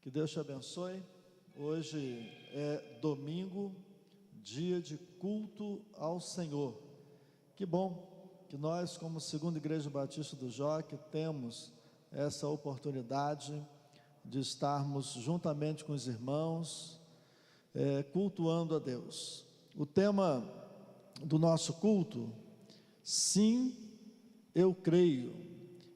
Que Deus te abençoe. Hoje é domingo, dia de culto ao Senhor. Que bom que nós, como Segunda Igreja Batista do Joque, temos essa oportunidade de estarmos juntamente com os irmãos, cultuando a Deus. O tema do nosso culto, sim, eu creio.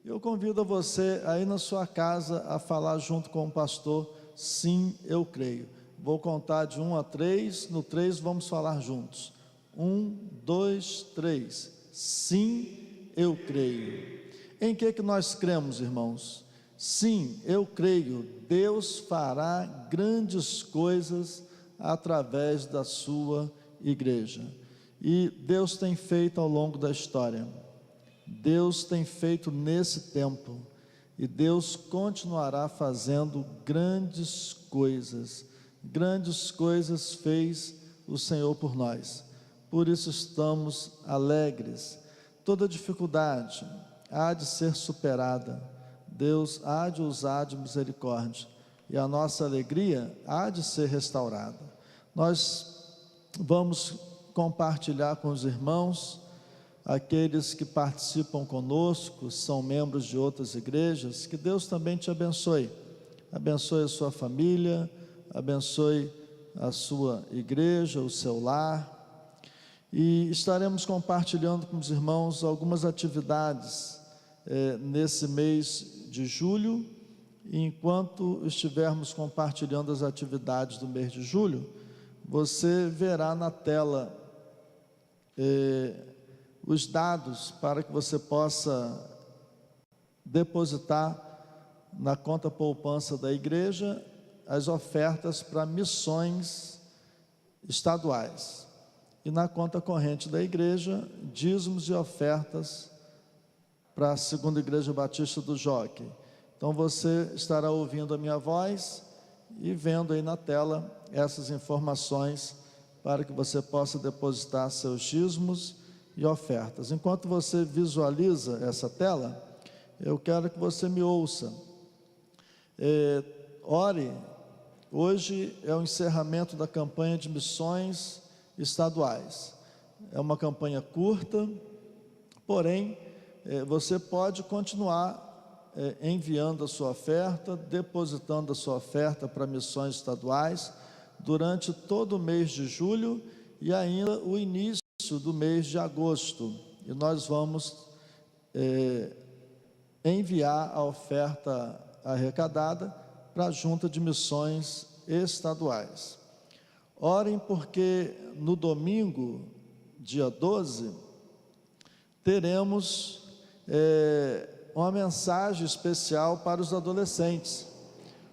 Eu convido a você aí na sua casa a falar junto com o pastor, sim, eu creio. Vou contar de 1 a 3, no 3 vamos falar juntos. 1, 2, 3, sim, eu creio. Em que nós cremos, irmãos? Sim, eu creio, Deus fará grandes coisas através da sua igreja. E Deus tem feito ao longo da história. Deus tem feito nesse tempo, e Deus continuará fazendo grandes coisas fez o Senhor por nós, por isso estamos alegres. Toda dificuldade há de ser superada, Deus há de usar de misericórdia, e a nossa alegria há de ser restaurada. Nós vamos compartilhar com os irmãos, aqueles que participam conosco, são membros de outras igrejas, que Deus também te abençoe, abençoe a sua família, abençoe a sua igreja, o seu lar, e estaremos compartilhando com os irmãos algumas atividades nesse mês de julho, e enquanto estivermos compartilhando as atividades do mês de julho, você verá na tela os dados para que você possa depositar na conta poupança da igreja as ofertas para missões estaduais, e na conta corrente da igreja, dízimos e ofertas para a Segunda Igreja Batista do Joque. Então você estará ouvindo a minha voz e vendo aí na tela essas informações para que você possa depositar seus dízimos e ofertas. Enquanto você visualiza essa tela, eu quero que você me ouça. Ore. Hoje é o encerramento da campanha de missões estaduais. É uma campanha curta, porém, você pode continuar enviando a sua oferta, depositando a sua oferta para missões estaduais durante todo o mês de julho e ainda o início do mês de agosto, e nós vamos enviar a oferta arrecadada para a Junta de Missões Estaduais. Orem, porque no domingo, dia 12, teremos uma mensagem especial para os adolescentes.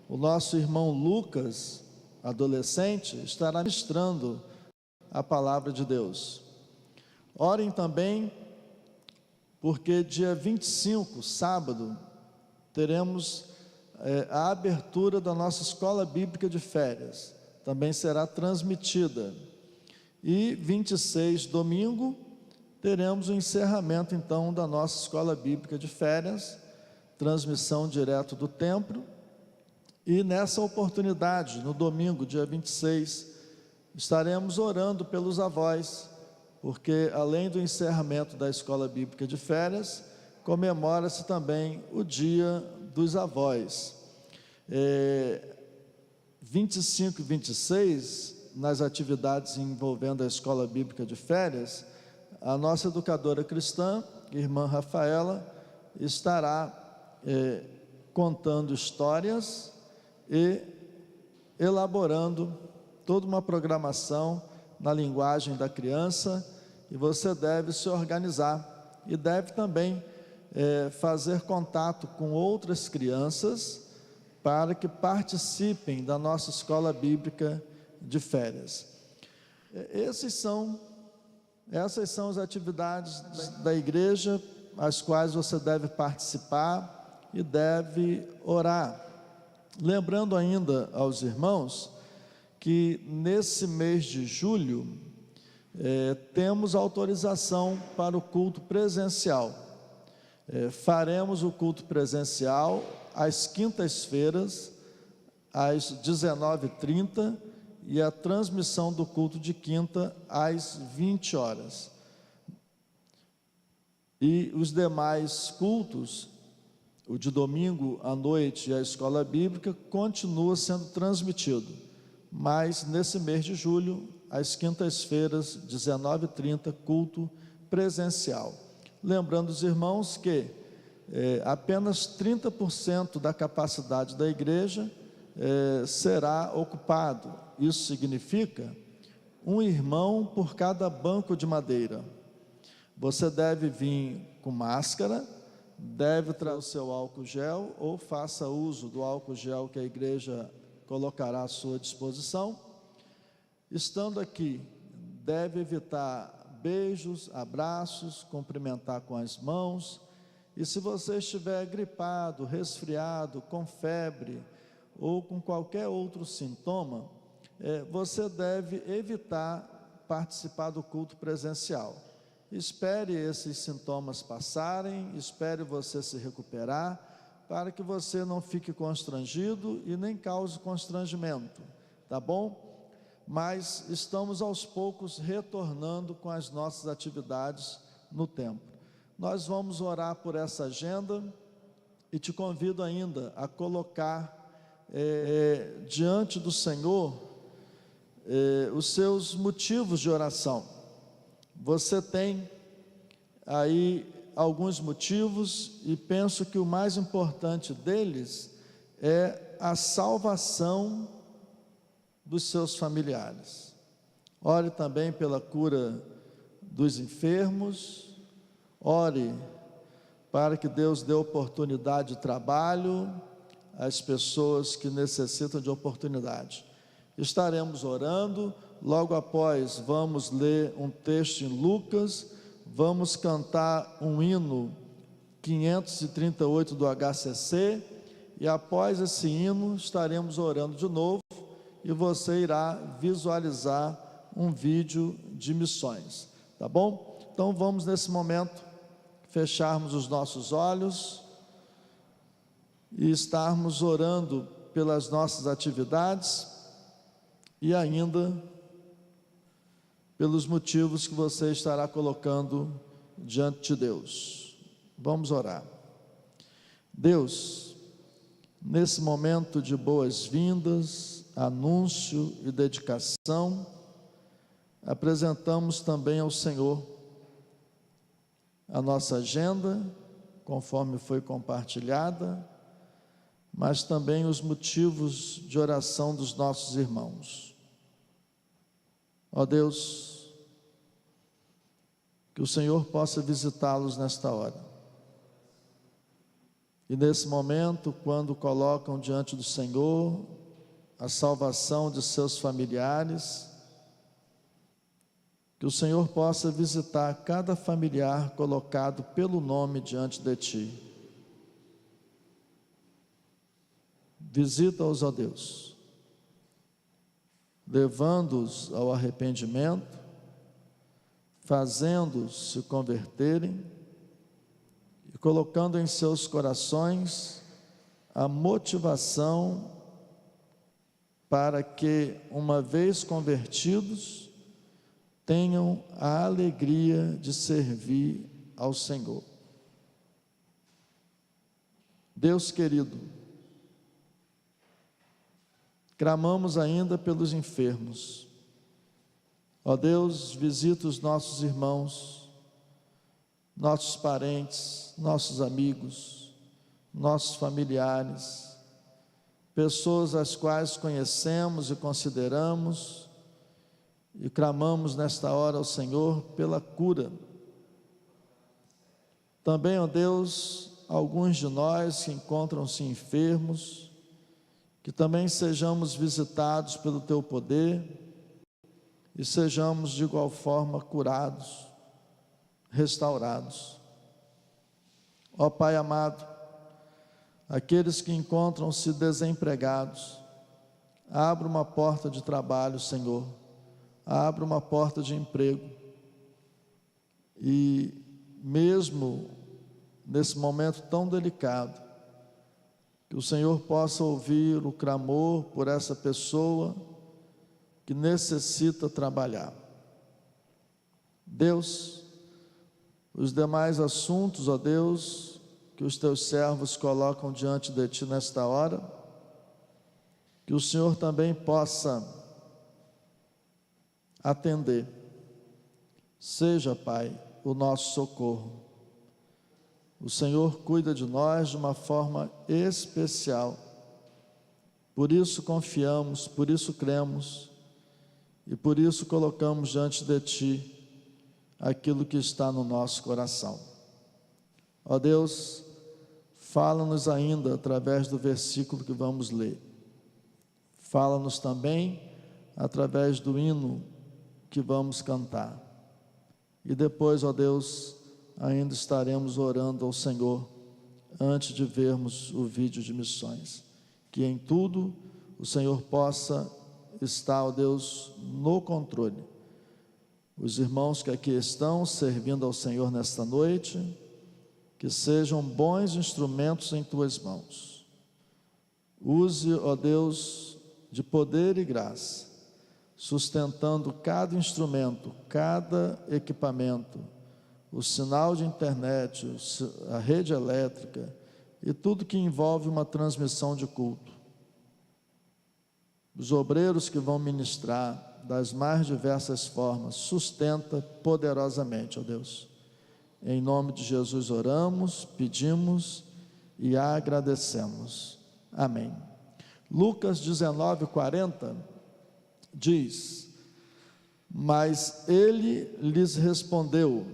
O nosso irmão Lucas, adolescente, estará ministrando a palavra de Deus. Orem também, porque dia 25, sábado, teremos a abertura da nossa escola bíblica de férias, também será transmitida. E 26, domingo, teremos o encerramento então da nossa escola bíblica de férias, transmissão direto do templo. E nessa oportunidade, no domingo, dia 26, estaremos orando pelos avós, porque além do encerramento da escola bíblica de férias, comemora-se também o dia dos avós. 25 e 26, nas atividades envolvendo a escola bíblica de férias, a nossa educadora cristã, irmã Rafaela, estará contando histórias e elaborando toda uma programação na linguagem da criança, e você deve se organizar e deve também fazer contato com outras crianças para que participem da nossa escola bíblica de férias. Essas são as atividades da igreja, as quais você deve participar e deve orar. Lembrando ainda aos irmãos que nesse mês de julho temos autorização para o culto presencial. Faremos o culto presencial às quintas-feiras, às 19h30 e a transmissão do culto de quinta às 20 horas. E os demais cultos, o de domingo à noite e a escola bíblica, continua sendo transmitido, mas nesse mês de julho, às quintas-feiras, 19h30, culto presencial. Lembrando os irmãos que apenas 30% da capacidade da igreja será ocupado. Isso significa um irmão por cada banco de madeira. Você deve vir com máscara, deve trazer o seu álcool gel, ou faça uso do álcool gel que a igreja colocará à sua disposição. Estando aqui, deve evitar beijos, abraços, cumprimentar com as mãos. E se você estiver gripado, resfriado, com febre ou com qualquer outro sintoma, você deve evitar participar do culto presencial. Espere esses sintomas passarem, espere você se recuperar, para que você não fique constrangido e nem cause constrangimento, tá bom? Mas estamos aos poucos retornando com as nossas atividades no templo. Nós vamos orar por essa agenda e te convido ainda a colocar diante do Senhor os seus motivos de oração. Você tem aí alguns motivos e penso que o mais importante deles é a salvação dos seus familiares. Ore também pela cura dos enfermos, ore para que Deus dê oportunidade de trabalho às pessoas que necessitam de oportunidade. Estaremos orando, logo após vamos ler um texto em Lucas, vamos cantar um hino 538 do HCC, e após esse hino estaremos orando de novo, e você irá visualizar um vídeo de missões, tá bom? Então vamos nesse momento fecharmos os nossos olhos e estarmos orando pelas nossas atividades e ainda pelos motivos que você estará colocando diante de Deus. Vamos orar. Deus, nesse momento de boas-vindas, anúncio e dedicação, apresentamos também ao Senhor a nossa agenda, conforme foi compartilhada, mas também os motivos de oração dos nossos irmãos. Ó Deus, que o Senhor possa visitá-los nesta hora. E nesse momento, quando colocam diante do Senhor a salvação de seus familiares, que o Senhor possa visitar cada familiar colocado pelo nome diante de Ti. Visita-os, ó Deus, levando-os ao arrependimento, fazendo-os se converterem e colocando em seus corações a motivação para que, uma vez convertidos, tenham a alegria de servir ao Senhor. Deus querido, clamamos ainda pelos enfermos. Ó Deus, visita os nossos irmãos, nossos parentes, nossos amigos, nossos familiares, pessoas as quais conhecemos e consideramos, e clamamos nesta hora ao Senhor pela cura. Também, ó Deus, alguns de nós que encontram-se enfermos, que também sejamos visitados pelo Teu poder e sejamos de igual forma curados, restaurados. Ó Pai amado, aqueles que encontram-se desempregados, abra uma porta de trabalho, Senhor, abra uma porta de emprego, e mesmo nesse momento tão delicado, que o Senhor possa ouvir o clamor por essa pessoa que necessita trabalhar. Deus, os demais assuntos, ó Deus, que os teus servos colocam diante de ti nesta hora, que o Senhor também possa atender. Seja, Pai, o nosso socorro. O Senhor cuida de nós de uma forma especial. Por isso confiamos, por isso cremos e por isso colocamos diante de Ti aquilo que está no nosso coração. Ó Deus, fala-nos ainda através do versículo que vamos ler. Fala-nos também através do hino que vamos cantar. E depois, ó Deus, ainda estaremos orando ao Senhor antes de vermos o vídeo de missões. Que em tudo o Senhor possa estar, ó Deus, no controle. Os irmãos que aqui estão servindo ao Senhor nesta noite, que sejam bons instrumentos em tuas mãos. Use, ó Deus, de poder e graça, sustentando cada instrumento, cada equipamento, o sinal de internet, a rede elétrica e tudo que envolve uma transmissão de culto. Os obreiros que vão ministrar das mais diversas formas, sustenta poderosamente, ó Deus. Em nome de Jesus oramos, pedimos e agradecemos. Amém. Lucas 19:40 diz: mas ele lhes respondeu: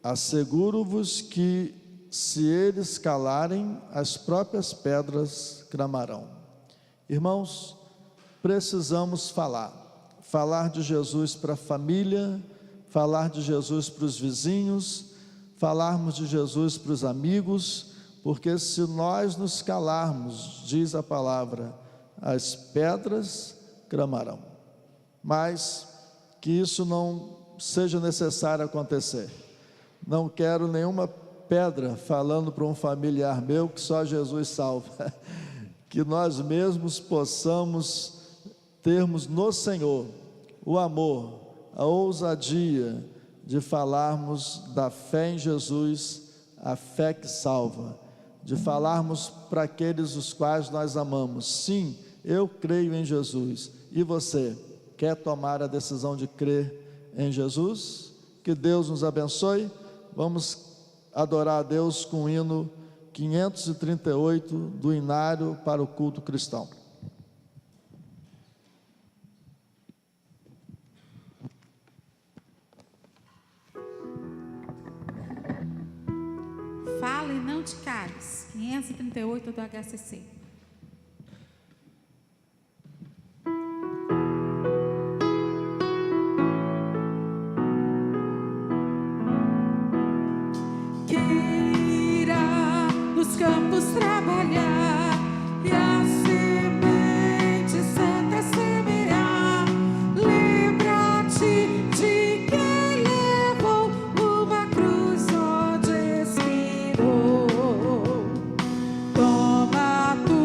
asseguro-vos que, se eles calarem, as próprias pedras clamarão. Irmãos, precisamos falar de Jesus para a família, falar de Jesus para os vizinhos, falarmos de Jesus para os amigos, porque se nós nos calarmos, diz a palavra, as pedras clamarão. Mas que isso não seja necessário acontecer. Não quero nenhuma pedra falando para um familiar meu que só Jesus salva. Que nós mesmos possamos termos no Senhor o amor, a ousadia de falarmos da fé em Jesus, a fé que salva, de falarmos para aqueles os quais nós amamos. Sim, eu creio em Jesus. E você, quer tomar a decisão de crer em Jesus? Que Deus nos abençoe. Vamos adorar a Deus com o hino 538 do Inário para o culto cristão. Fala e não te cales. 538 do HCC. Queira nos campos trabalhar e a semente santa semear. Lembra-te de quem levou uma cruz onde expirou. Toma tu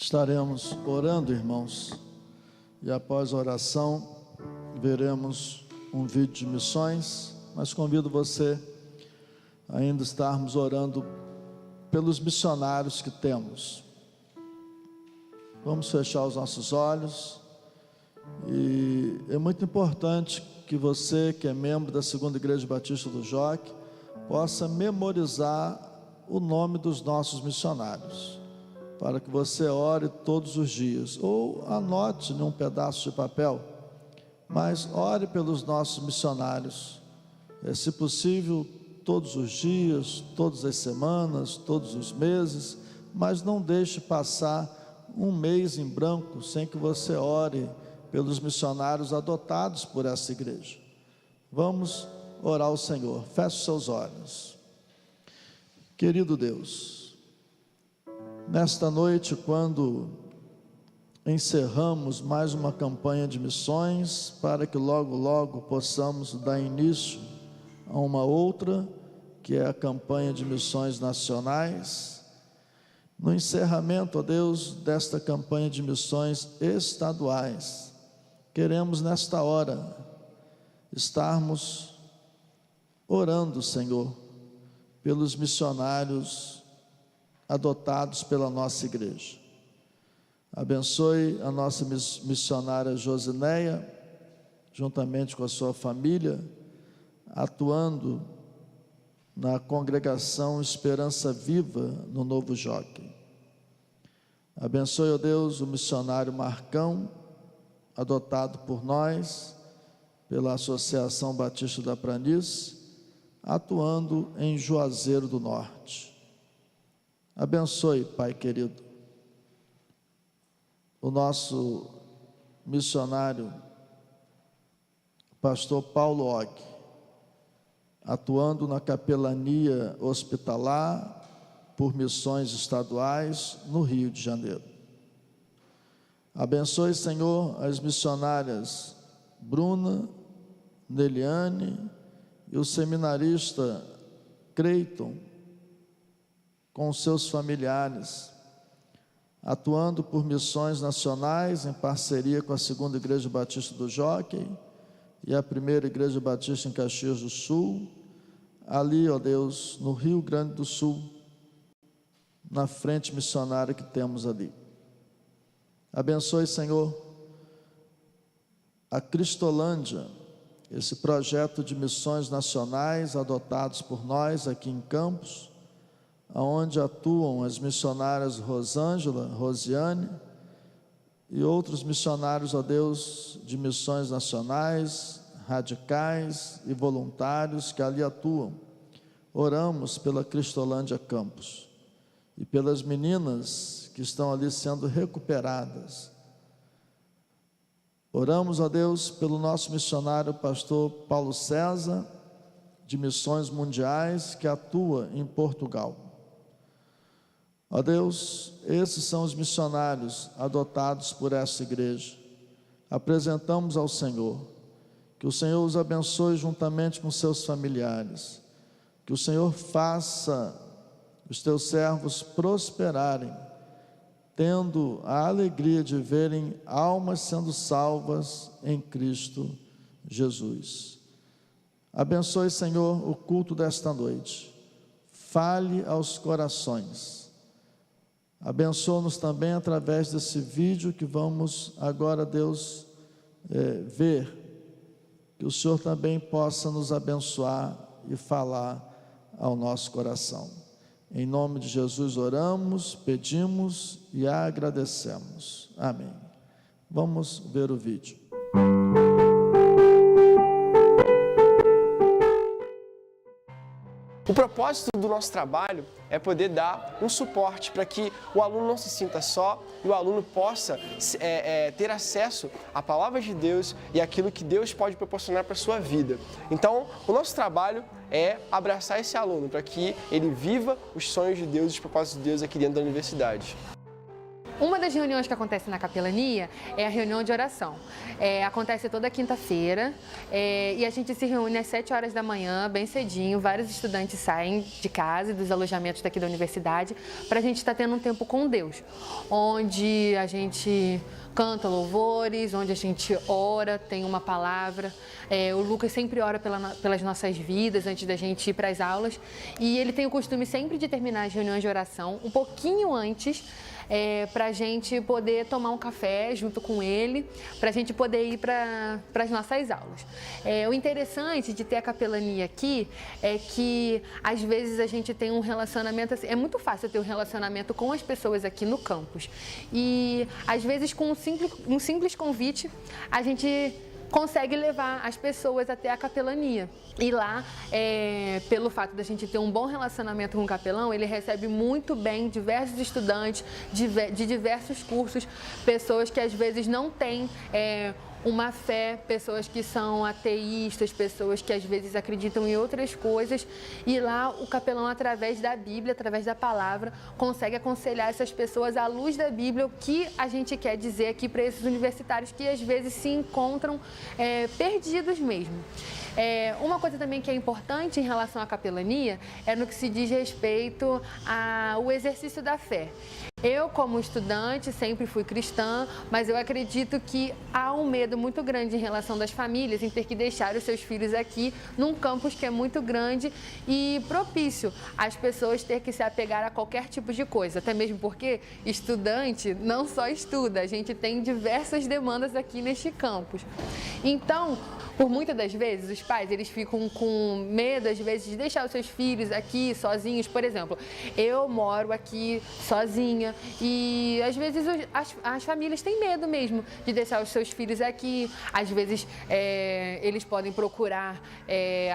Estaremos orando, irmãos, e após a oração veremos um vídeo de missões, mas convido você a ainda estarmos orando pelos missionários que temos. Vamos fechar os nossos olhos, e é muito importante que você, que é membro da Segunda Igreja Batista do Joque, possa memorizar o nome dos nossos missionários, para que você ore todos os dias, ou anote num pedaço de papel, mas ore pelos nossos missionários, se possível, todos os dias, todas as semanas, todos os meses, mas não deixe passar um mês em branco sem que você ore pelos missionários adotados por essa igreja. Vamos orar ao Senhor. Feche os seus olhos. Querido Deus, nesta noite, quando encerramos mais uma campanha de missões, para que logo, logo possamos dar início a uma outra, que é a campanha de missões nacionais. No encerramento, ó Deus, desta campanha de missões estaduais, queremos nesta hora estarmos orando, Senhor, pelos missionários adotados pela nossa igreja. Abençoe a nossa missionária Josineia, juntamente com a sua família, atuando na congregação Esperança Viva no Novo Joque. Abençoe, ó Deus, o missionário Marcão, adotado por nós, pela Associação Batista da Planície, atuando em Juazeiro do Norte. Abençoe, Pai querido, o nosso missionário, pastor Paulo Og, atuando na capelania hospitalar por missões estaduais no Rio de Janeiro. Abençoe, Senhor, as missionárias Bruna, Neliane e o seminarista Creiton, com seus familiares, atuando por missões nacionais em parceria com a Segunda Igreja Batista do Jockey e a Primeira Igreja Batista em Caxias do Sul, ali, ó Deus, no Rio Grande do Sul, na frente missionária que temos ali. Abençoe, Senhor, a Cristolândia, esse projeto de missões nacionais adotados por nós aqui em Campos, aonde atuam as missionárias Rosângela, Rosiane e outros missionários, ó Deus, de missões nacionais, radicais e voluntários que ali atuam. Oramos pela Cristolândia Campos e pelas meninas que estão ali sendo recuperadas. Oramos, ó Deus, pelo nosso missionário pastor Paulo César, de Missões Mundiais, que atua em Portugal. Ó Deus, esses são os missionários adotados por essa igreja. Apresentamos ao Senhor, que o Senhor os abençoe juntamente com seus familiares, que o Senhor faça os teus servos prosperarem, tendo a alegria de verem almas sendo salvas em Cristo Jesus. Abençoe, Senhor, o culto desta noite. Fale aos corações. Abençoa-nos também através desse vídeo que vamos agora, Deus, ver. Que o Senhor também possa nos abençoar e falar ao nosso coração. Em nome de Jesus oramos, pedimos e agradecemos. Amém. Vamos ver o vídeo. O propósito do nosso trabalho é poder dar um suporte para que o aluno não se sinta só e o aluno possa ter acesso à palavra de Deus e àquilo que Deus pode proporcionar para a sua vida. Então, o nosso trabalho é abraçar esse aluno para que ele viva os sonhos de Deus e os propósitos de Deus aqui dentro da universidade. Uma das reuniões que acontece na capelania é a reunião de oração. Acontece toda quinta-feira e a gente se reúne às 7 horas da manhã, bem cedinho. Vários estudantes saem de casa e dos alojamentos daqui da universidade para a gente estar tendo um tempo com Deus, onde a gente canta louvores, onde a gente ora, tem uma palavra. O Lucas sempre ora pelas nossas vidas antes da gente ir para as aulas e ele tem o costume sempre de terminar as reuniões de oração um pouquinho antes, para a gente poder tomar um café junto com ele, para a gente poder ir para as nossas aulas. O interessante de ter a capelania aqui é que às vezes a gente tem um relacionamento, assim, é muito fácil ter um relacionamento com as pessoas aqui no campus e às vezes com um simples convite a gente consegue levar as pessoas até a capelania. E lá, pelo fato da gente ter um bom relacionamento com o capelão, ele recebe muito bem diversos estudantes de diversos cursos, pessoas que às vezes não têm uma fé, pessoas que são ateístas, pessoas que às vezes acreditam em outras coisas. E lá o capelão, através da Bíblia, através da palavra, consegue aconselhar essas pessoas à luz da Bíblia, o que a gente quer dizer aqui para esses universitários que às vezes se encontram perdidos mesmo. Uma coisa também que é importante em relação à capelania é no que se diz respeito ao exercício da fé. Eu, como estudante, sempre fui cristã, mas eu acredito que há um medo muito grande em relação das famílias em ter que deixar os seus filhos aqui num campus que é muito grande e propício às pessoas ter que se apegar a qualquer tipo de coisa, até mesmo porque estudante não só estuda, a gente tem diversas demandas aqui neste campus. Então, por muitas das vezes, os pais, eles ficam com medo, às vezes, de deixar os seus filhos aqui sozinhos. Por exemplo, eu moro aqui sozinha e, às vezes, as famílias têm medo mesmo de deixar os seus filhos aqui. Às vezes, eles podem procurar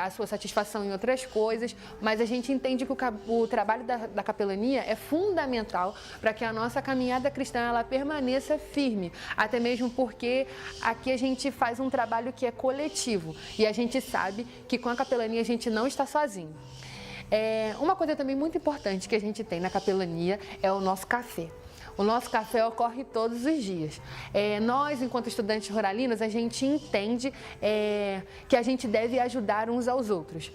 a sua satisfação em outras coisas, mas a gente entende que o trabalho da capelania é fundamental para que a nossa caminhada cristã ela permaneça firme, até mesmo porque aqui a gente faz um trabalho que é coletivo. E a gente sabe que com a capelania a gente não está sozinho. Uma coisa também muito importante que a gente tem na capelania é o nosso café. O nosso café ocorre todos os dias. Nós, enquanto estudantes ruralinos, a gente entende que a gente deve ajudar uns aos outros,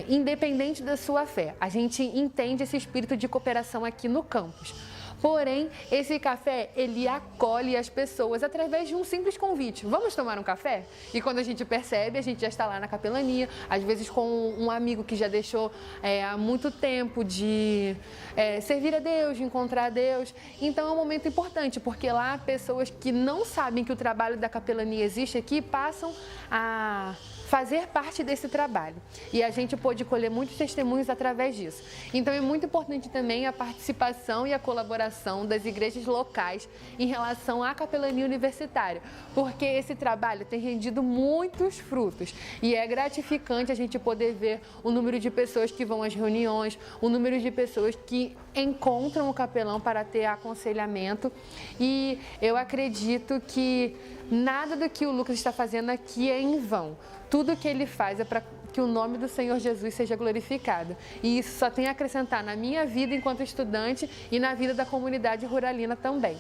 independente da sua fé. A gente entende esse espírito de cooperação aqui no campus. Porém, esse café, ele acolhe as pessoas através de um simples convite. Vamos tomar um café? E quando a gente percebe, a gente já está lá na capelania, às vezes com um amigo que já deixou há muito tempo de servir a Deus, de encontrar a Deus. Então é um momento importante, porque lá pessoas que não sabem que o trabalho da capelania existe aqui passam a fazer parte desse trabalho. E a gente pôde colher muitos testemunhos através disso. Então é muito importante também a participação e a colaboração das igrejas locais em relação à capelania universitária, porque esse trabalho tem rendido muitos frutos e é gratificante a gente poder ver o número de pessoas que vão às reuniões, o número de pessoas que encontram o capelão para ter aconselhamento. E eu acredito que nada do que o Lucas está fazendo aqui é em vão. Tudo que ele faz é para que o nome do Senhor Jesus seja glorificado. E isso só tem a acrescentar na minha vida enquanto estudante e na vida da comunidade ruralina também.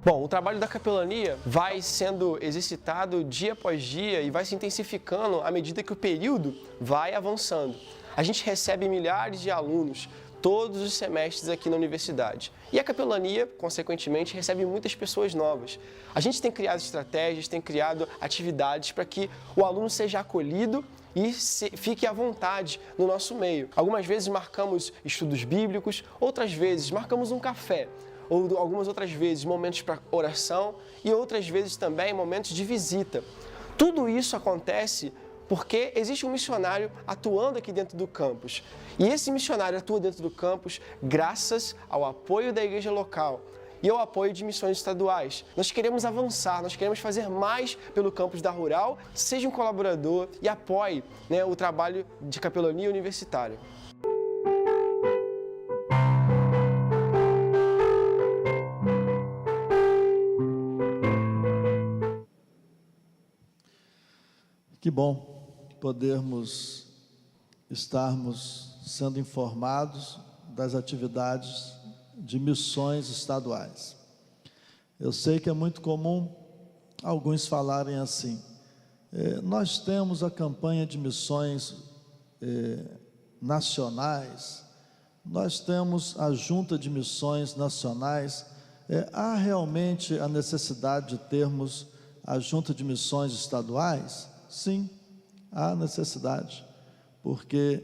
Bom, o trabalho da capelania vai sendo exercitado dia após dia e vai se intensificando à medida que o período vai avançando. A gente recebe milhares de alunos todos os semestres aqui na universidade. E a capelania, consequentemente, recebe muitas pessoas novas. A gente tem criado estratégias, tem criado atividades para que o aluno seja acolhido e fique à vontade no nosso meio. Algumas vezes marcamos estudos bíblicos, outras vezes marcamos um café, ou algumas outras vezes momentos para oração e outras vezes também momentos de visita. Tudo isso acontece porque existe um missionário atuando aqui dentro do campus. E esse missionário atua dentro do campus graças ao apoio da igreja local e ao apoio de missões estaduais. Nós queremos avançar, nós queremos fazer mais pelo campus da Rural. Seja um colaborador e apoie, o trabalho de capelania universitária. Que bom podermos estarmos sendo informados das atividades de missões estaduais. Eu sei que é muito comum alguns falarem assim: nós temos a campanha de missões nacionais, nós temos a junta de missões nacionais. Há realmente a necessidade de termos a junta de missões estaduais? Sim, há necessidade, porque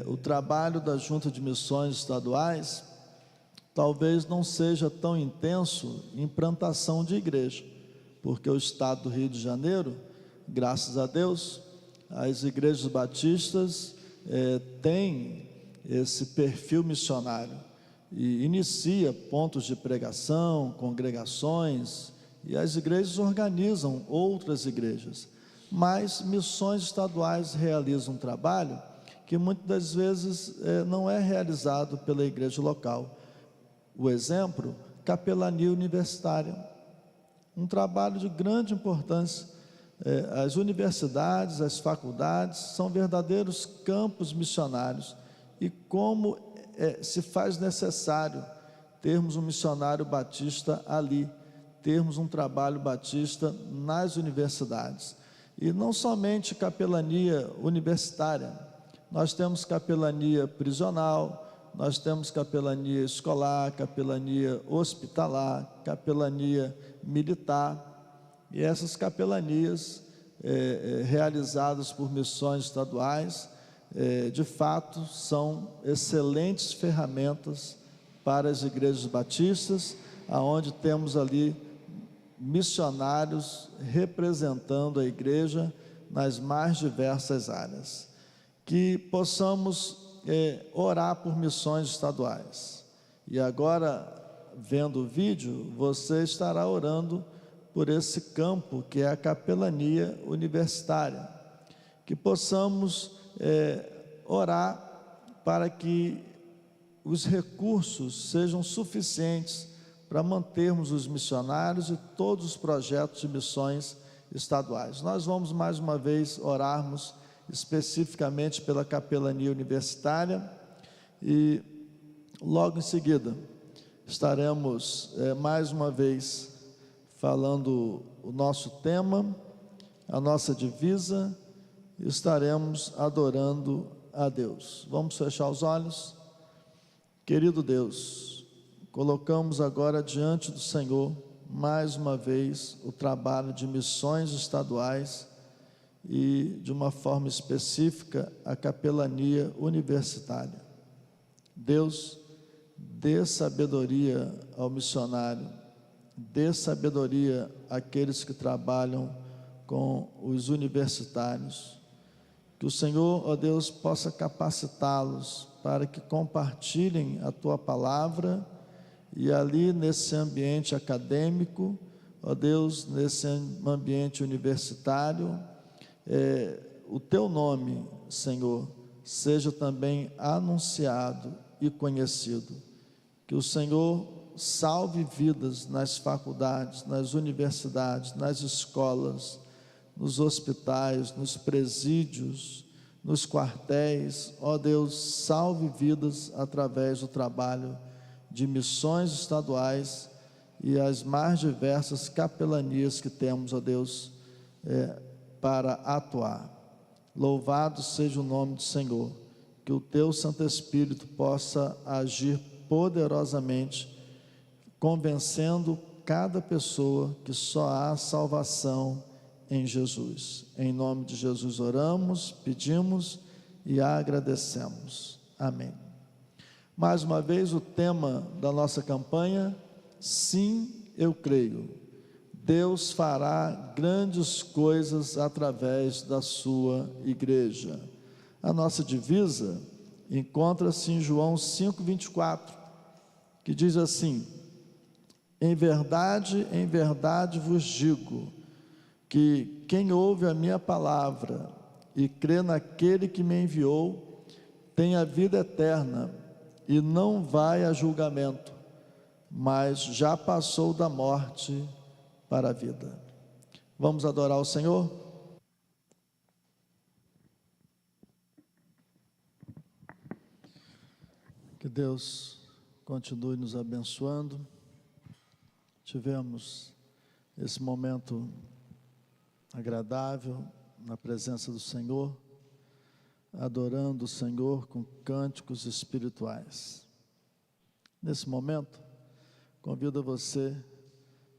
o trabalho da junta de missões estaduais talvez não seja tão intenso em implantação de igreja, porque o estado do Rio de Janeiro, graças a Deus, as igrejas batistas têm esse perfil missionário e inicia pontos de pregação, congregações, e as igrejas organizam outras igrejas, mas missões estaduais realizam um trabalho que muitas das vezes não é realizado pela igreja local. O exemplo, capelania universitária, um trabalho de grande importância. As universidades, as faculdades são verdadeiros campos missionários, e como se faz necessário termos um missionário batista ali, termos um trabalho batista nas universidades. E não somente capelania universitária, nós temos capelania prisional, nós temos capelania escolar, capelania hospitalar, capelania militar, e essas capelanias realizadas por missões estaduais, de fato, são excelentes ferramentas para as igrejas batistas, aonde temos ali missionários representando a igreja nas mais diversas áreas. Que possamos orar por missões estaduais. E agora, vendo o vídeo, você estará orando por esse campo que é a capelania universitária. Que possamos orar para que os recursos sejam suficientes para mantermos os missionários e todos os projetos de missões estaduais. Nós vamos mais uma vez orarmos especificamente pela capelania universitária, e logo em seguida estaremos mais uma vez falando o nosso tema, a nossa divisa, e estaremos adorando a Deus. Vamos fechar os olhos. Querido Deus, colocamos agora diante do Senhor mais uma vez o trabalho de missões estaduais e, de uma forma específica, a capelania universitária. Deus, dê sabedoria ao missionário, dê sabedoria àqueles que trabalham com os universitários. Que o Senhor, ó Deus, possa capacitá-los para que compartilhem a Tua palavra, e ali nesse ambiente acadêmico, ó Deus, nesse ambiente universitário, o Teu nome, Senhor, seja também anunciado e conhecido. Que o Senhor salve vidas nas faculdades, nas universidades, nas escolas, nos hospitais, nos presídios, nos quartéis. Ó Deus, salve vidas através do trabalho de missões estaduais e as mais diversas capelanias que temos, ó Deus, para atuar. Louvado seja o nome do Senhor. Que o Teu Santo Espírito possa agir poderosamente, convencendo cada pessoa que só há salvação em Jesus. Em nome de Jesus oramos, pedimos e agradecemos. Amém. Mais uma vez o tema da nossa campanha: sim, eu creio. Deus fará grandes coisas através da sua igreja. A nossa divisa encontra-se em João 5:24, que diz assim: em verdade vos digo, que quem ouve a minha palavra e crê naquele que me enviou, tem a vida eterna e não vai a julgamento, mas já passou da morte para a vida. Vamos adorar o Senhor? Que Deus continue nos abençoando. Tivemos esse momento agradável na presença do Senhor, adorando o Senhor com cânticos espirituais. Nesse momento, convido você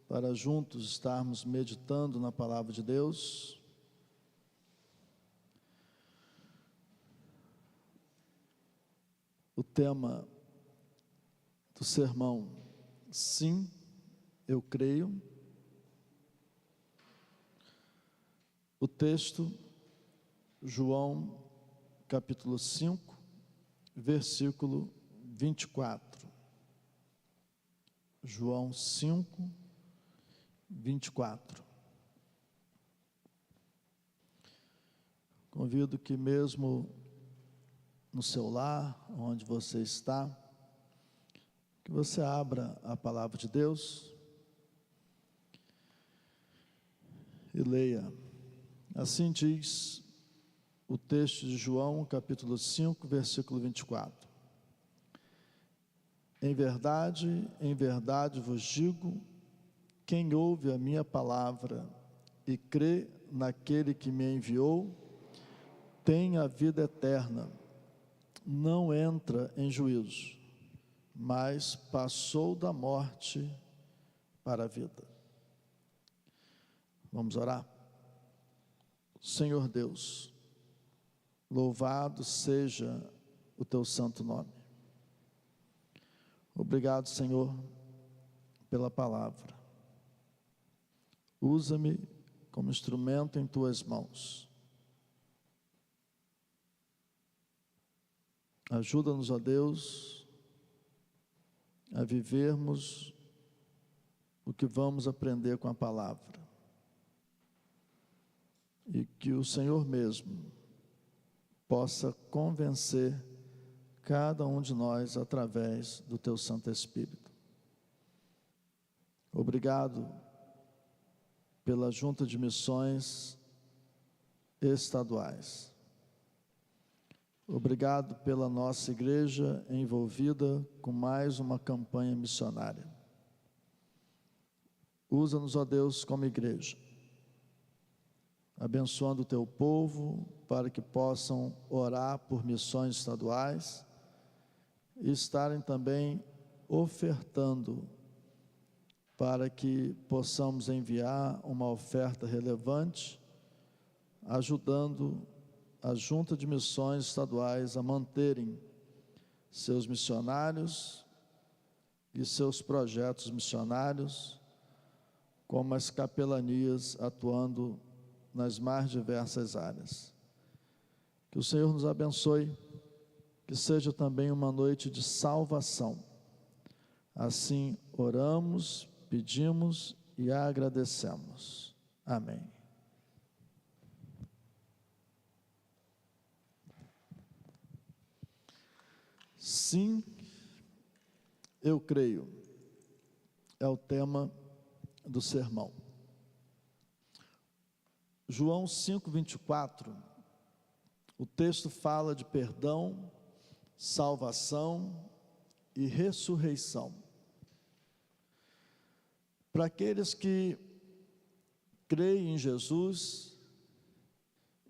para juntos estarmos meditando na palavra de Deus. O tema do sermão: Sim, eu creio. O texto, João, capítulo 5, versículo 24. João 5, 24. Convido que mesmo no seu lar, onde você está, que você abra a palavra de Deus e leia. Assim diz o texto de João, capítulo 5, versículo 24. Em verdade vos digo, quem ouve a minha palavra e crê naquele que me enviou, tem a vida eterna, não entra em juízo, mas passou da morte para a vida. Vamos orar? Senhor Deus, louvado seja o teu santo nome. Obrigado, Senhor, pela palavra. Usa-me como instrumento em tuas mãos. Ajuda-nos, ó Deus, a vivermos o que vamos aprender com a palavra. E que o Senhor mesmo possa convencer cada um de nós através do teu Santo Espírito. Obrigado pela Junta de Missões Estaduais. Obrigado pela nossa igreja envolvida com mais uma campanha missionária. Usa-nos, ó Deus, como igreja, abençoando o teu povo para que possam orar por missões estaduais e estarem também ofertando para que possamos enviar uma oferta relevante, ajudando a Junta de Missões Estaduais a manterem seus missionários e seus projetos missionários, como as capelanias atuando nas mais diversas áreas. Que o Senhor nos abençoe, que seja também uma noite de salvação. Assim oramos, pedimos e agradecemos. Amém. Sim, eu creio, é o tema do sermão. João 5, 24, o texto fala de perdão, salvação e ressurreição. Para aqueles que creem em Jesus,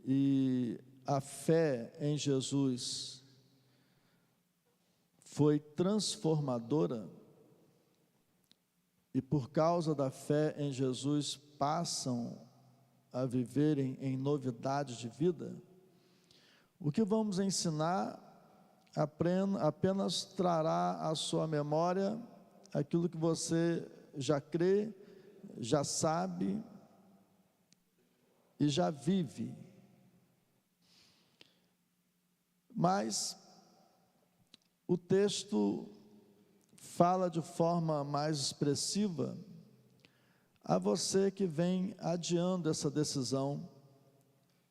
e a fé em Jesus foi transformadora, e por causa da fé em Jesus passam a viverem em novidade de vida, o que vamos ensinar apenas trará à sua memória aquilo que você já crê, já sabe e já vive. Mas o texto fala de forma mais expressiva a você que vem adiando essa decisão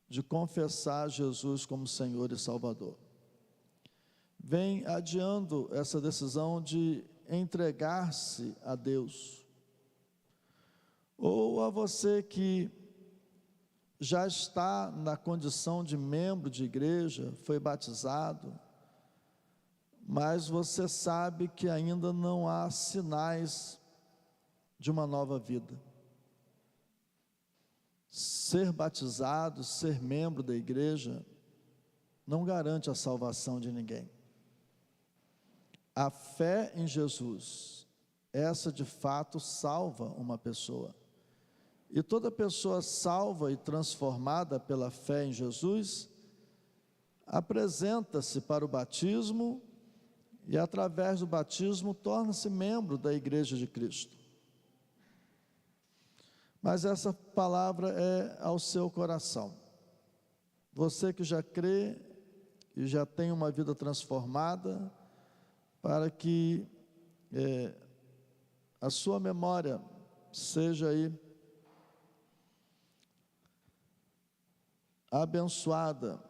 de confessar Jesus como Senhor e Salvador. Vem adiando essa decisão de entregar-se a Deus. Ou a você que já está na condição de membro de igreja, foi batizado, mas você sabe que ainda não há sinais de uma nova vida. Ser batizado, ser membro da igreja, não garante a salvação de ninguém. A fé em Jesus, essa de fato salva uma pessoa. E toda pessoa salva e transformada pela fé em Jesus, apresenta-se para o batismo e através do batismo torna-se membro da Igreja de Cristo. Mas essa palavra é ao seu coração. Você que já crê e já tem uma vida transformada, para que a sua memória seja aí abençoada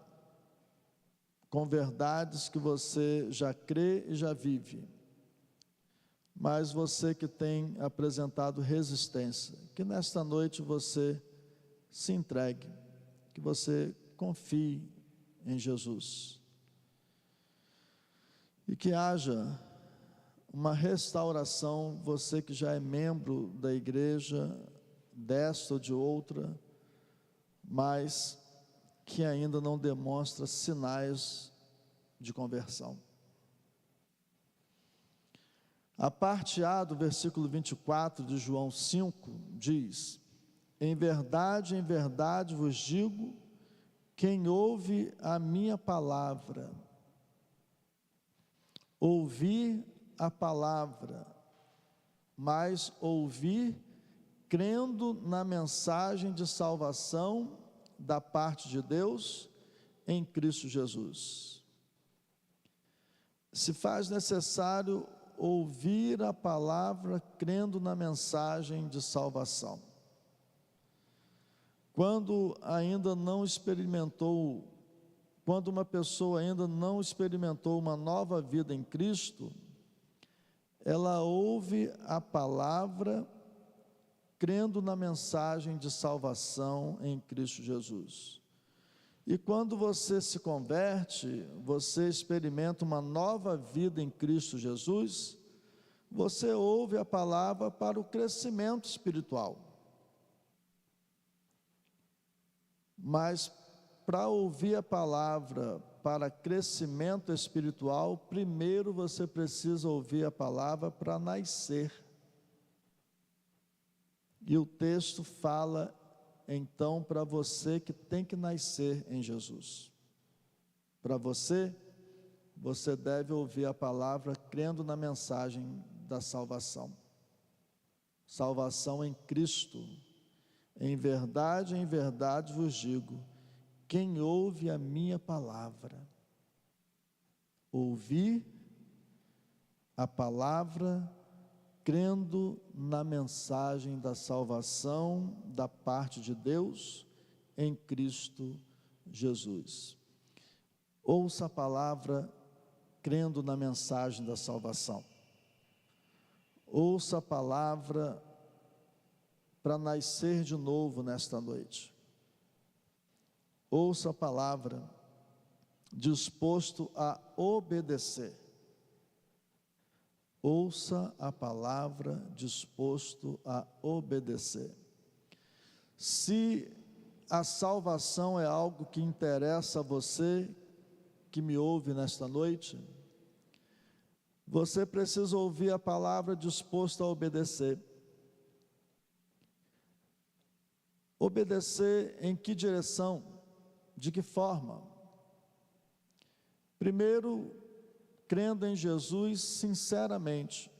com verdades que você já crê e já vive. Mas você que tem apresentado resistência, que nesta noite você se entregue, que você confie em Jesus. E que haja uma restauração, você que já é membro da igreja, desta ou de outra, mas que ainda não demonstra sinais de conversão. A parte A do versículo 24 de João 5 diz: em verdade vos digo, quem ouve a minha palavra, ouvir a palavra, mas ouvir crendo na mensagem de salvação da parte de Deus em Cristo Jesus. Se faz necessário ouvir a palavra crendo na mensagem de salvação. Quando uma pessoa ainda não experimentou uma nova vida em Cristo, ela ouve a palavra crendo na mensagem de salvação em Cristo Jesus. E quando você se converte, você experimenta uma nova vida em Cristo Jesus, você ouve a palavra para o crescimento espiritual. Mas para ouvir a palavra para crescimento espiritual, primeiro você precisa ouvir a palavra para nascer. E o texto fala, então, para você que tem que nascer em Jesus. Para você deve ouvir a palavra crendo na mensagem da salvação. Salvação em Cristo. Em verdade vos digo, quem ouve a minha palavra, ouvir a palavra crendo na mensagem da salvação da parte de Deus em Cristo Jesus. Ouça a palavra crendo na mensagem da salvação. Ouça a palavra para nascer de novo nesta noite. Ouça a palavra disposto a obedecer. Ouça a palavra disposto a obedecer. Se a salvação é algo que interessa a você, que me ouve nesta noite, você precisa ouvir a palavra disposto a obedecer. Obedecer em que direção? De que forma? Primeiro, crendo em Jesus sinceramente,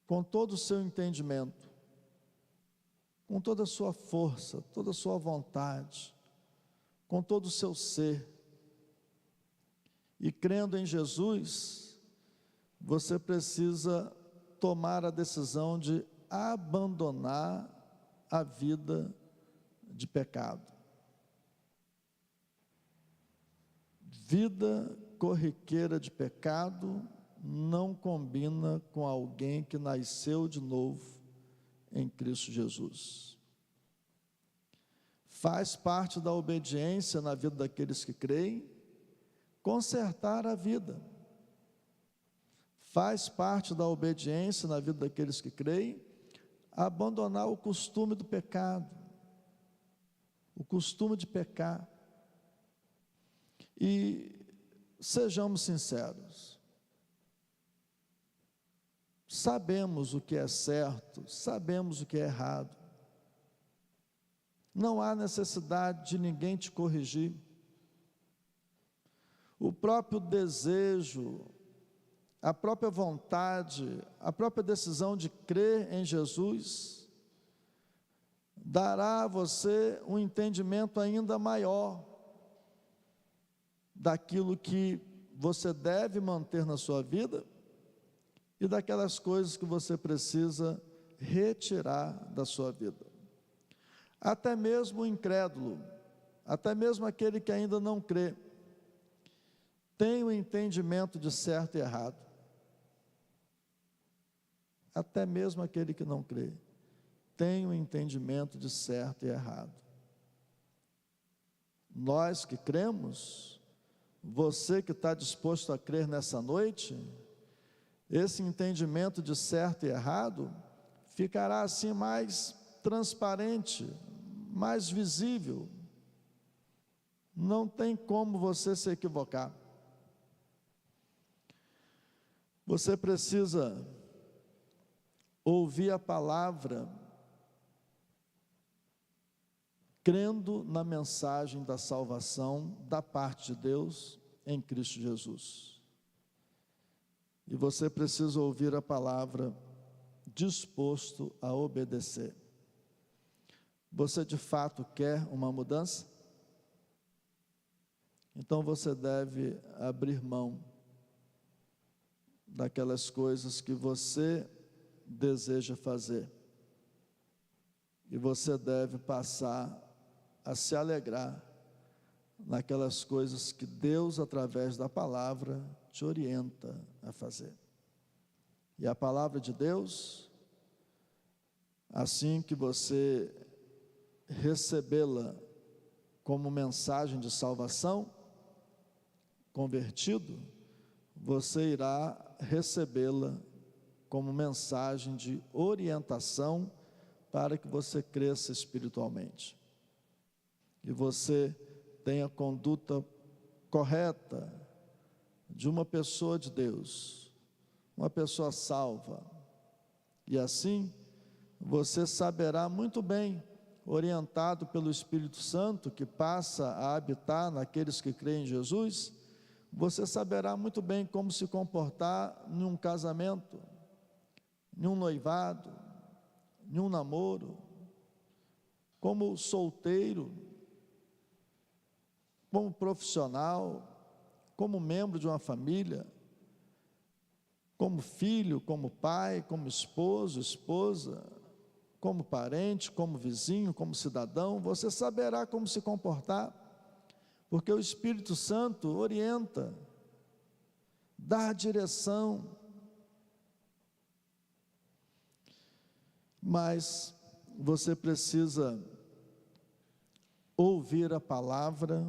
com todo o seu entendimento, com toda a sua força, toda a sua vontade, com todo o seu ser. E crendo em Jesus, você precisa tomar a decisão de abandonar a vida de pecado. Vida corriqueira de pecado não combina com alguém que nasceu de novo em Cristo Jesus. Faz parte da obediência na vida daqueles que creem, consertar a vida, Faz parte da obediência na vida daqueles que creem, abandonar o costume do pecado, o costume de pecar. E sejamos sinceros, sabemos o que é certo, sabemos o que é errado, não há necessidade de ninguém te corrigir. O próprio desejo, a própria vontade, a própria decisão de crer em Jesus dará a você um entendimento ainda maior daquilo que você deve manter na sua vida e daquelas coisas que você precisa retirar da sua vida. Até mesmo o incrédulo, até mesmo aquele que ainda não crê, tem o entendimento de certo e errado. Até mesmo aquele que não crê, tem o entendimento de certo e errado. Nós que cremos, você que está disposto a crer nessa noite, esse entendimento de certo e errado ficará assim mais transparente, mais visível. Não tem como você se equivocar. Você precisa ouvir a palavra, crendo na mensagem da salvação da parte de Deus em Cristo Jesus. E você precisa ouvir a palavra disposto a obedecer. Você de fato quer uma mudança? Então você deve abrir mão daquelas coisas que você deseja fazer. E você deve passar a se alegrar naquelas coisas que Deus, através da palavra, te orienta a fazer. E a palavra de Deus, assim que você recebê-la como mensagem de salvação, convertido, você irá recebê-la como mensagem de orientação para que você cresça espiritualmente. E você tenha a conduta correta de uma pessoa de Deus, uma pessoa salva. E assim, você saberá muito bem, orientado pelo Espírito Santo, que passa a habitar naqueles que creem em Jesus, você saberá muito bem como se comportar em um casamento, em um noivado, em um namoro, como solteiro, como profissional, como membro de uma família, como filho, como pai, como esposo, esposa, como parente, como vizinho, como cidadão. Você saberá como se comportar, porque o Espírito Santo orienta, dá direção. Mas você precisa ouvir a palavra,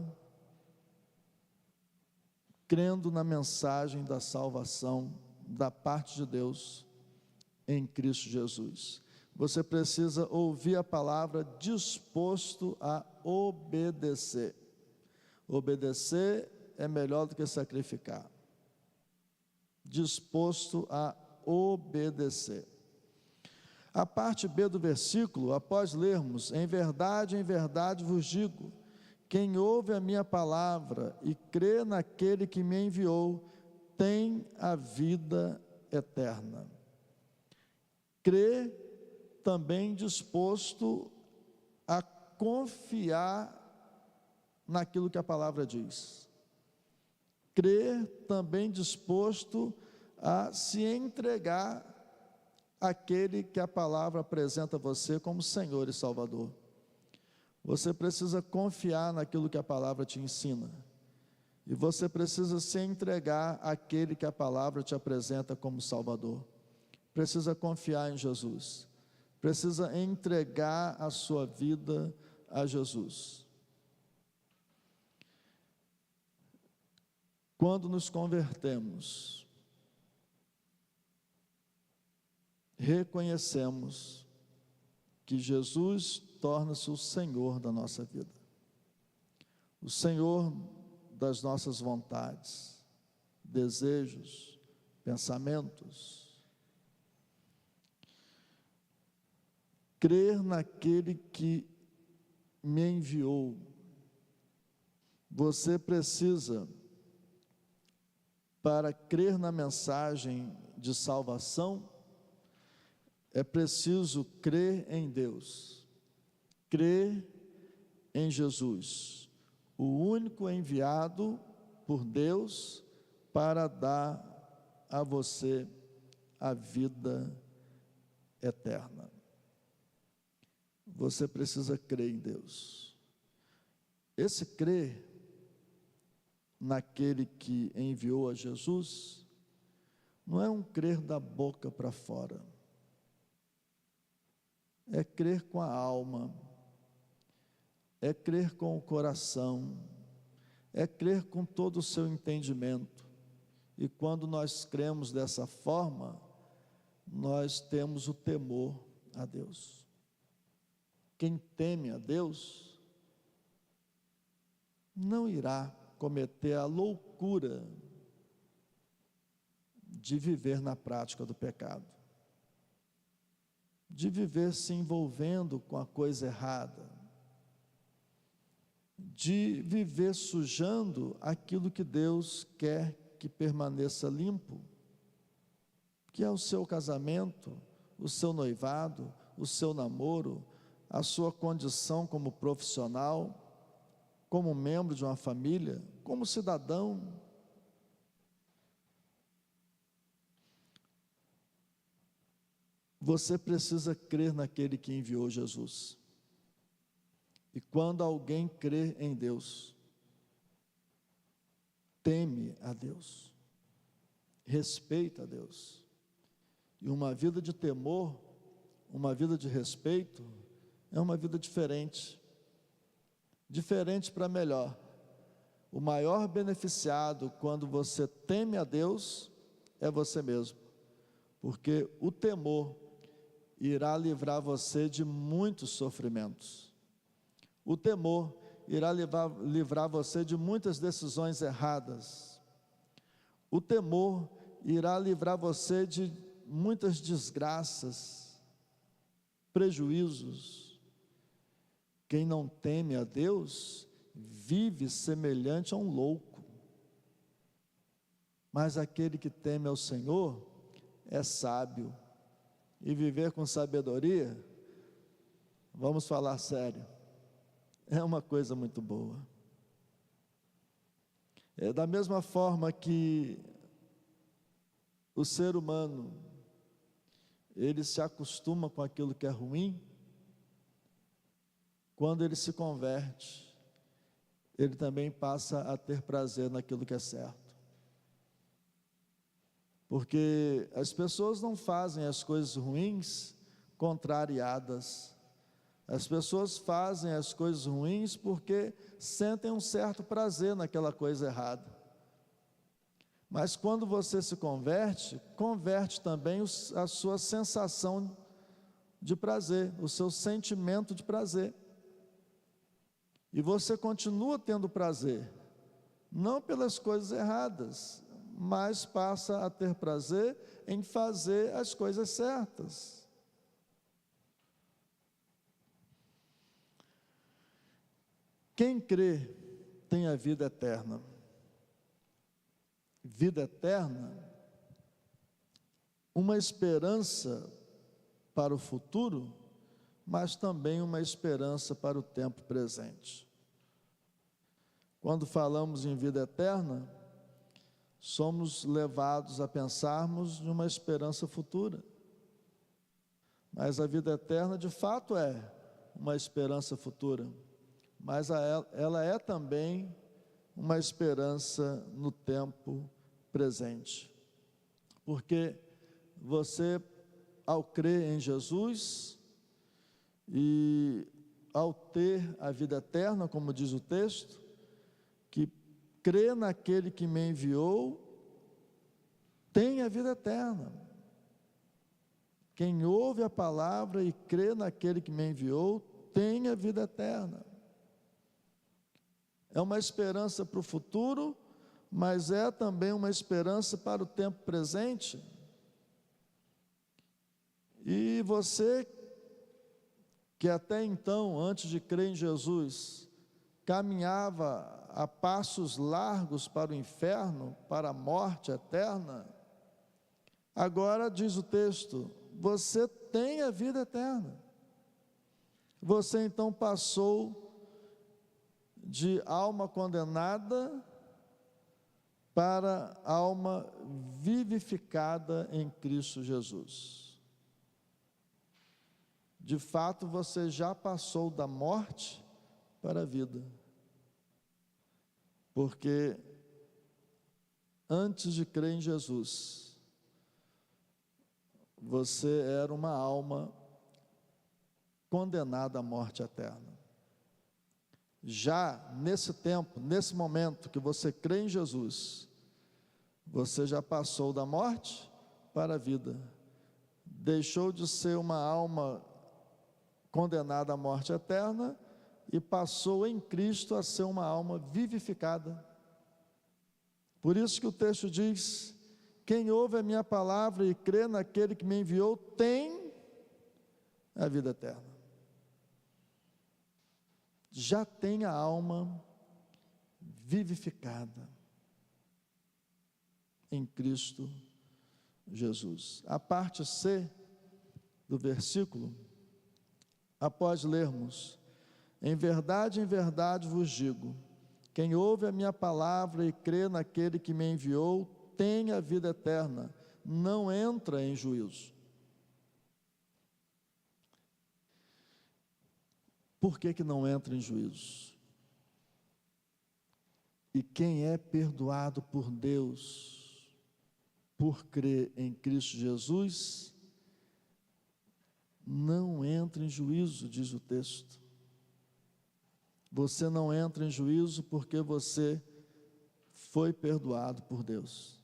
crendo na mensagem da salvação da parte de Deus em Cristo Jesus. Você precisa ouvir a palavra disposto a obedecer. Obedecer é melhor do que sacrificar. Disposto a obedecer. A parte B do versículo, após lermos, em verdade vos digo, quem ouve a minha palavra e crê naquele que me enviou, tem a vida eterna. Crê também disposto a confiar naquilo que a palavra diz. Crer também disposto a se entregar àquele que a palavra apresenta a você como Senhor e Salvador. Você precisa confiar naquilo que a palavra te ensina. E você precisa se entregar àquele que a palavra te apresenta como Salvador. Precisa confiar em Jesus. Precisa entregar a sua vida a Jesus. Quando nos convertemos, reconhecemos que Jesus torna-se o Senhor da nossa vida, o Senhor das nossas vontades, desejos, pensamentos. Crer naquele que me enviou. Você precisa, para crer na mensagem de salvação, é preciso crer em Deus, crer em Jesus, o único enviado por Deus para dar a você a vida eterna. Você precisa crer em Deus. Esse crer naquele que enviou a Jesus não é um crer da boca para fora, é crer com a alma, é crer com o coração, é crer com todo o seu entendimento. E quando nós cremos dessa forma, nós temos o temor a Deus. Quem teme a Deus não irá cometer a loucura de viver na prática do pecado, de viver se envolvendo com a coisa errada, de viver sujando aquilo que Deus quer que permaneça limpo, que é o seu casamento, o seu noivado, o seu namoro, a sua condição como profissional, como membro de uma família, como cidadão. Você precisa crer naquele que enviou Jesus. E quando alguém crê em Deus, teme a Deus, respeita a Deus. E uma vida de temor, uma vida de respeito, é uma vida diferente. Diferente para melhor. O maior beneficiado quando você teme a Deus é você mesmo. Porque o temor irá livrar você de muitos sofrimentos. O temor irá livrar você de muitas decisões erradas. O temor irá livrar você de muitas desgraças, prejuízos. Quem não teme a Deus, vive semelhante a um louco. Mas aquele que teme ao Senhor, é sábio. E viver com sabedoria, vamos falar sério, é uma coisa muito boa. É da mesma forma que o ser humano, ele se acostuma com aquilo que é ruim. Quando ele se converte, ele também passa a ter prazer naquilo que é certo. Porque as pessoas não fazem as coisas ruins contrariadas. As pessoas fazem as coisas ruins porque sentem um certo prazer naquela coisa errada. Mas quando você se converte, converte também a sua sensação de prazer, o seu sentimento de prazer. E você continua tendo prazer, não pelas coisas erradas, mas passa a ter prazer em fazer as coisas certas. Quem crê tem a vida eterna. Vida eterna, uma esperança para o futuro, mas também uma esperança para o tempo presente. Quando falamos em vida eterna, somos levados a pensarmos em uma esperança futura. Mas a vida eterna, de fato, é uma esperança futura. Mas ela é também uma esperança no tempo presente. Porque você, ao crer em Jesus e ao ter a vida eterna, como diz o texto, que crê naquele que me enviou, tem a vida eterna. Quem ouve a palavra e crê naquele que me enviou, tem a vida eterna. É uma esperança para o futuro, mas é também uma esperança para o tempo presente. E você, que até então, antes de crer em Jesus, caminhava a passos largos para o inferno, para a morte eterna, agora diz o texto, você tem a vida eterna. Você então passou de alma condenada para alma vivificada em Cristo Jesus. De fato, você já passou da morte para a vida. Porque antes de crer em Jesus, você era uma alma condenada à morte eterna. Já nesse tempo, nesse momento que você crê em Jesus, você já passou da morte para a vida. Deixou de ser uma alma condenada à morte eterna e passou em Cristo a ser uma alma vivificada. Por isso que o texto diz: quem ouve a minha palavra e crê naquele que me enviou, tem a vida eterna. Já tem a alma vivificada em Cristo Jesus. A parte C do versículo, após lermos: em verdade vos digo, quem ouve a minha palavra e crê naquele que me enviou, tem a vida eterna, não entra em juízo. Por que não entra em juízo? E quem é perdoado por Deus, por crer em Cristo Jesus, não entra em juízo, diz o texto. Você não entra em juízo porque você foi perdoado por Deus.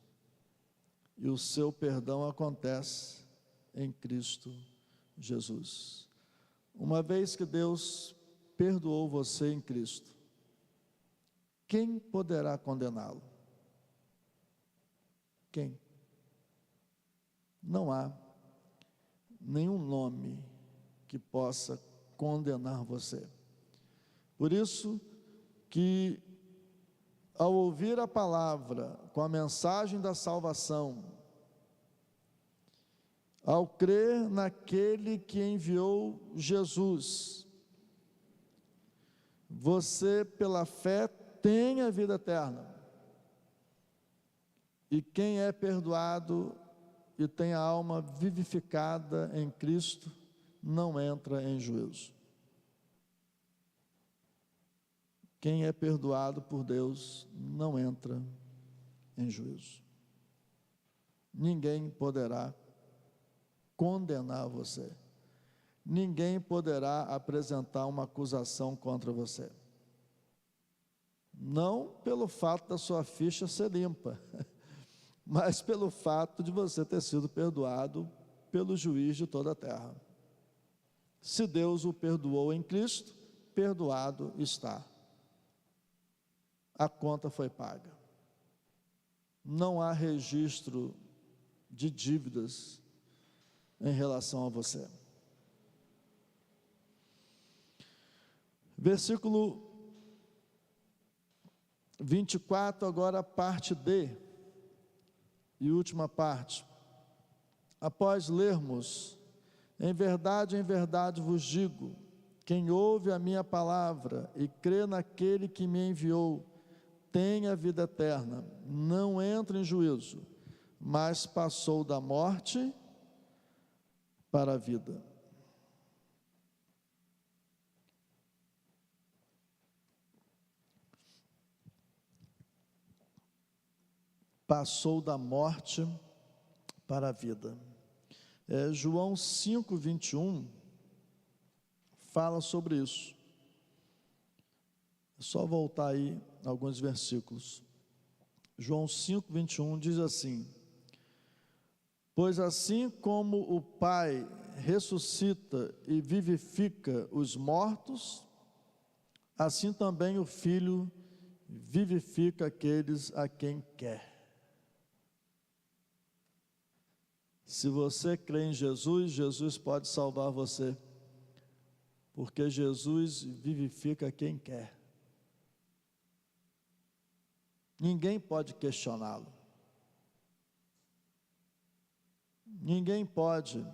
E o seu perdão acontece em Cristo Jesus. Uma vez que Deus perdoou você em Cristo, quem poderá condená-lo? Quem? Não há nenhum nome que possa condenar você. Por isso que, ao ouvir a palavra com a mensagem da salvação, ao crer naquele que enviou Jesus, você, pela fé, tem a vida eterna. E quem é perdoado e tem a alma vivificada em Cristo, não entra em juízo. Quem é perdoado por Deus não entra em juízo. Ninguém poderá condenar você. Ninguém poderá apresentar uma acusação contra você. Não pelo fato da sua ficha ser limpa, mas pelo fato de você ter sido perdoado pelo juiz de toda a terra. Se Deus o perdoou em Cristo, perdoado está. A conta foi paga. Não há registro de dívidas em relação a você. Versículo 24, agora parte D, e última parte. Após lermos, em verdade vos digo, quem ouve a minha palavra e crê naquele que me enviou, tem a vida eterna, não entra em juízo, mas passou da morte para a vida. Passou da morte para a vida. João 5:21 fala sobre isso. É só voltar aí alguns versículos. João 5:21 diz assim: Pois assim como o Pai ressuscita e vivifica os mortos, assim também o Filho vivifica aqueles a quem quer. Se você crê em Jesus, Jesus pode salvar você, porque Jesus vivifica quem quer. Ninguém pode questioná-lo. Ninguém pode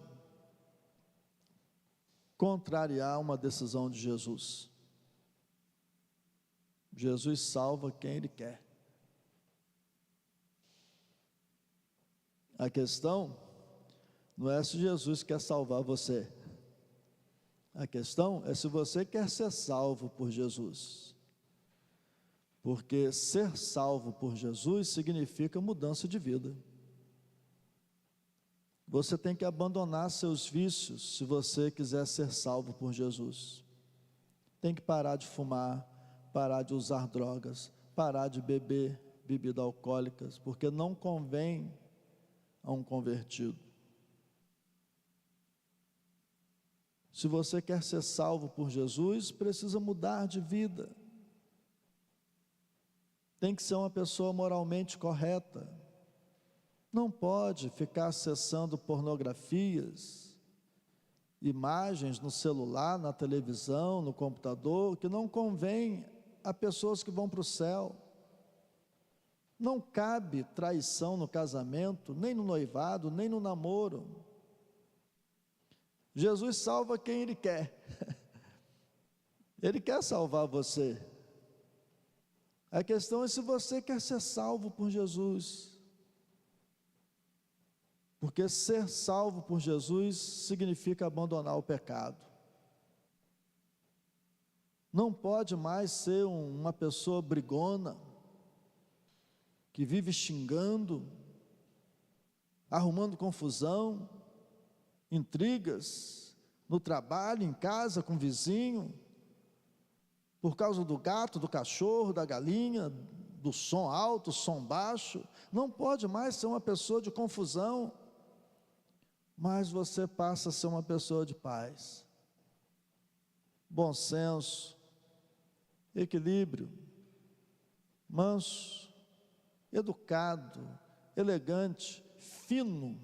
contrariar uma decisão de Jesus. Jesus salva quem Ele quer. A questão não é se Jesus quer salvar você. A questão é se você quer ser salvo por Jesus. Porque ser salvo por Jesus significa mudança de vida. Você tem que abandonar seus vícios se você quiser ser salvo por Jesus. Tem que parar de fumar, parar de usar drogas, parar de beber bebidas alcoólicas, porque não convém a um convertido. Se você quer ser salvo por Jesus, precisa mudar de vida. Tem que ser uma pessoa moralmente correta. Não pode ficar acessando pornografias, imagens no celular, na televisão, no computador, que não convém a pessoas que vão para o céu. Não cabe traição no casamento, nem no noivado, nem no namoro. Jesus salva quem Ele quer. Ele quer salvar você. A questão é se você quer ser salvo por Jesus. Porque ser salvo por Jesus significa abandonar o pecado. Não pode mais ser uma pessoa brigona, que vive xingando, arrumando confusão, intrigas, no trabalho, em casa, com o vizinho, por causa do gato, do cachorro, da galinha, do som alto, som baixo. Não pode mais ser uma pessoa de confusão, mas você passa a ser uma pessoa de paz, bom senso, equilíbrio, manso, educado, elegante, fino.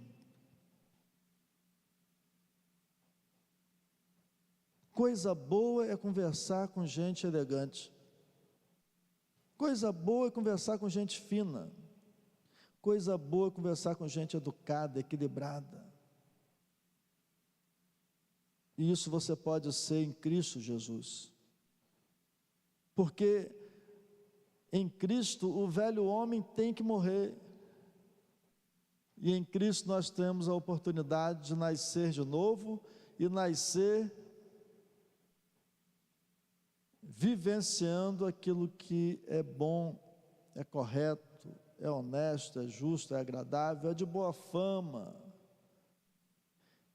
Coisa boa é conversar com gente elegante. Coisa boa é conversar com gente fina. Coisa boa é conversar com gente educada, equilibrada. E isso você pode ser em Cristo Jesus. Porque em Cristo o velho homem tem que morrer. E em Cristo nós temos a oportunidade de nascer de novo e nascer vivenciando aquilo que é bom, é correto, é honesto, é justo, é agradável, é de boa fama.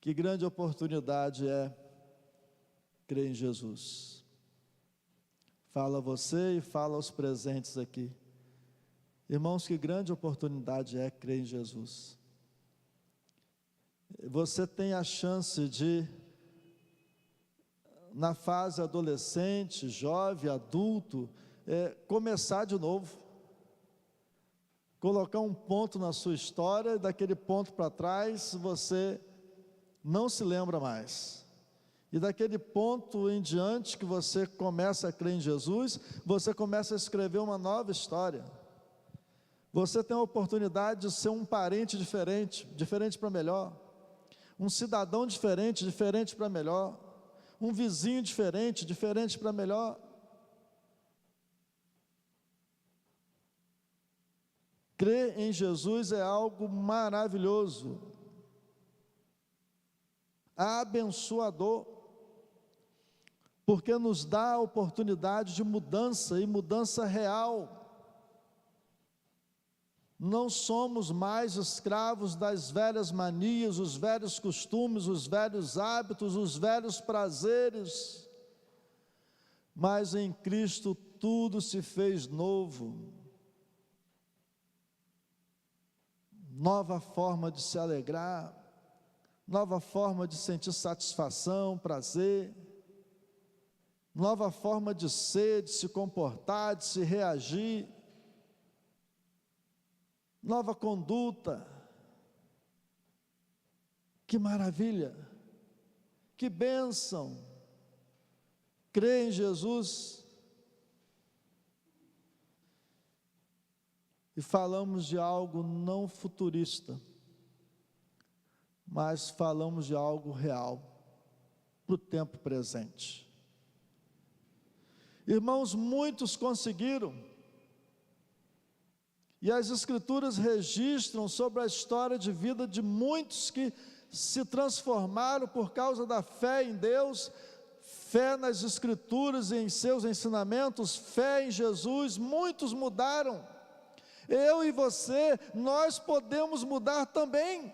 Que grande oportunidade é crer em Jesus. Fala a você e fala aos presentes aqui. Irmãos, que grande oportunidade é crer em Jesus. Você tem a chance de, na fase adolescente, jovem, adulto, começar de novo. Colocar um ponto na sua história, e daquele ponto para trás, você não se lembra mais. E daquele ponto em diante que você começa a crer em Jesus, você começa a escrever uma nova história. Você tem a oportunidade de ser um parente diferente, diferente para melhor. Um cidadão diferente, diferente para melhor. Um vizinho diferente, diferente para melhor. Crer em Jesus é algo maravilhoso, abençoador, porque nos dá a oportunidade de mudança, e mudança real. Não somos mais escravos das velhas manias, os velhos costumes, os velhos hábitos, os velhos prazeres, mas em Cristo tudo se fez novo. nova forma de se alegrar, nova forma de sentir satisfação, prazer, nova forma de ser, de se comportar, de se reagir, nova conduta. Que maravilha, que bênção, crê em Jesus. E falamos de algo não futurista, mas falamos de algo real, para o tempo presente. Irmãos, muitos conseguiram, e as Escrituras registram sobre a história de vida de muitos que se transformaram por causa da fé em Deus, fé nas Escrituras e em seus ensinamentos, fé em Jesus. Muitos mudaram. Eu e você, nós podemos mudar também.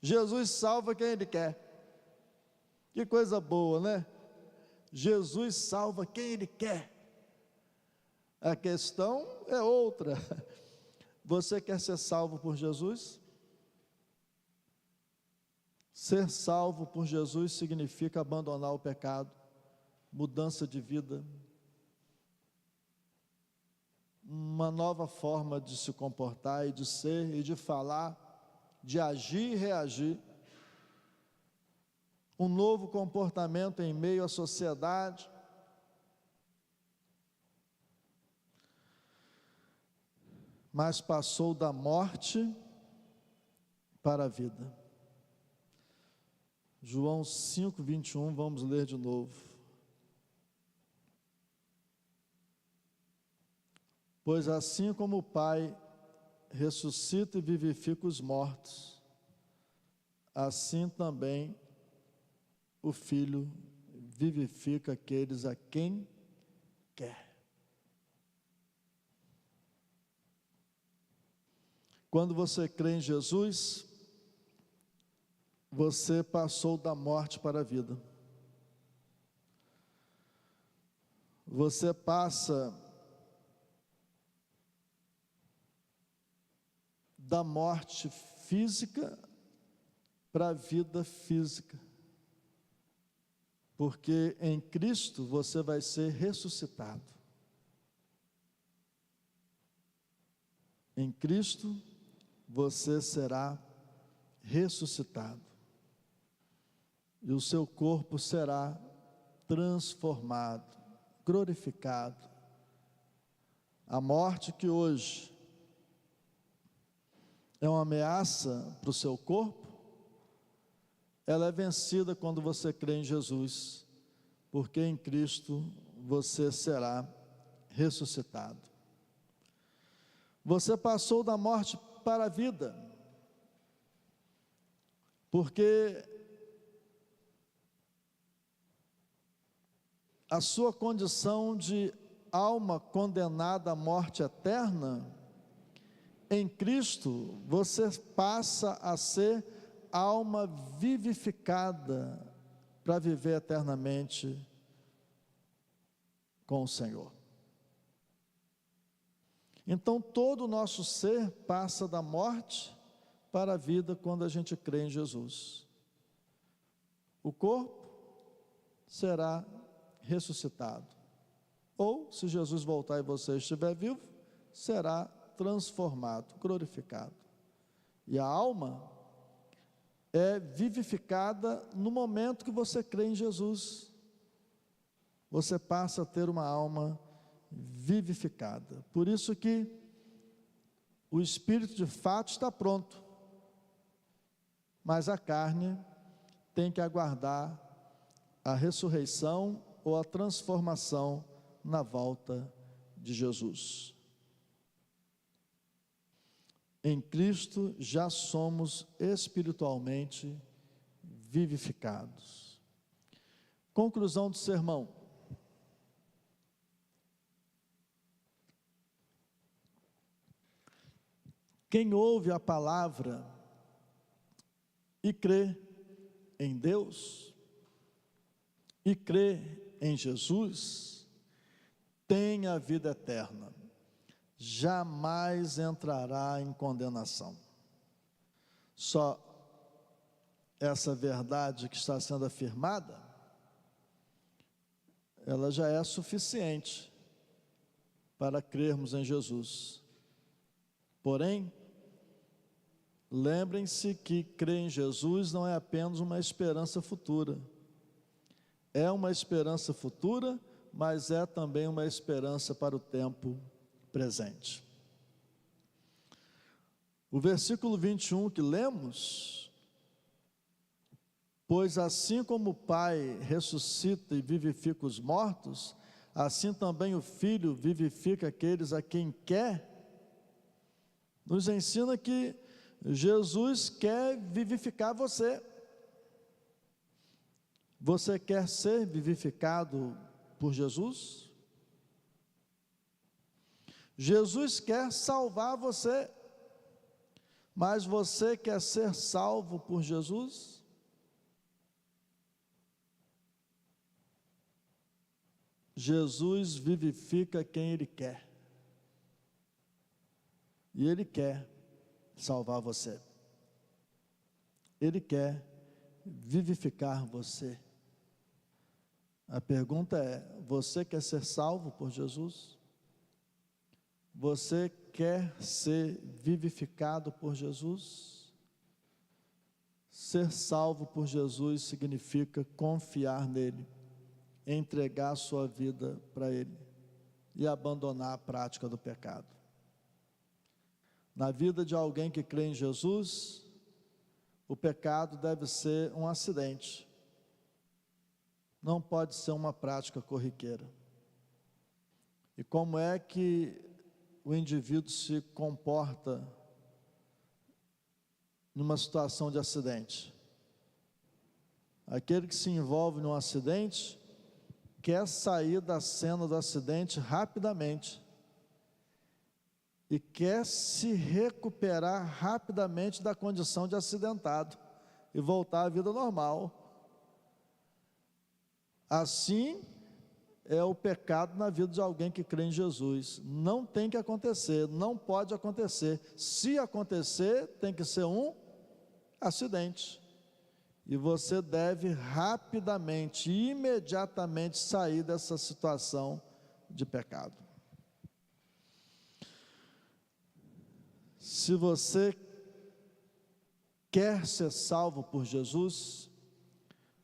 Jesus salva quem Ele quer. Que coisa boa, né? Jesus salva quem Ele quer. A questão é outra. Você quer ser salvo por Jesus? Ser salvo por Jesus significa abandonar o pecado, mudança de vida, uma nova forma de se comportar e de ser e de falar, de agir e reagir, um novo comportamento em meio à sociedade. Mas passou da morte para a vida. João 5:21, vamos ler de novo. Pois assim como o Pai ressuscita e vivifica os mortos, assim também o Filho vivifica aqueles a quem quer. Quando você crê em Jesus, você passou da morte para a vida. Você passa da morte física para a vida física. Porque em Cristo você vai ser ressuscitado. Em Cristo você será ressuscitado. E o seu corpo será transformado, glorificado. A morte que hoje é uma ameaça para o seu corpo, ela é vencida quando você crê em Jesus, porque em Cristo você será ressuscitado. Você passou da morte para a vida, porque a sua condição de alma condenada à morte eterna, em Cristo você passa a ser alma vivificada para viver eternamente com o Senhor. Então todo o nosso ser passa da morte para a vida quando a gente crê em Jesus. O corpo será ressuscitado, ou se Jesus voltar e você estiver vivo, será transformado, glorificado. E a alma é vivificada no momento que você crê em Jesus. Você passa a ter uma alma vivificada. Por isso que o espírito de fato está pronto, mas a carne tem que aguardar a ressurreição ou a transformação na volta de Jesus. Em Cristo já somos espiritualmente vivificados. Conclusão do sermão. Quem ouve a palavra e crê em Deus, e crê em Jesus, tem a vida eterna. jamais entrará em condenação. Só essa verdade que está sendo afirmada, ela já é suficiente para crermos em Jesus. Porém, lembrem-se que crer em Jesus não é apenas uma esperança futura. É uma esperança futura, mas é também uma esperança para o tempo presente. O versículo 21 que lemos: pois assim como o Pai ressuscita e vivifica os mortos, assim também o Filho vivifica aqueles a quem quer, nos ensina que Jesus quer vivificar você. Você quer ser vivificado por Jesus? Jesus quer salvar você, mas você quer ser salvo por Jesus? Jesus vivifica quem Ele quer, e Ele quer salvar você. Ele quer vivificar você. A pergunta é: você quer ser salvo por Jesus? Você quer ser vivificado por Jesus? Ser salvo por Jesus significa confiar nele, entregar sua vida para ele e abandonar a prática do pecado. Na vida de alguém que crê em Jesus, o pecado deve ser um acidente, não pode ser uma prática corriqueira. E como é que o indivíduo se comporta numa situação de acidente? Aquele que se envolve num acidente quer sair da cena do acidente rapidamente e quer se recuperar rapidamente da condição de acidentado e voltar à vida normal. Assim é o pecado na vida de alguém que crê em Jesus. Não tem que acontecer, não pode acontecer. Se acontecer, tem que ser um acidente. E você deve rapidamente, imediatamente sair dessa situação de pecado. Se você quer ser salvo por Jesus,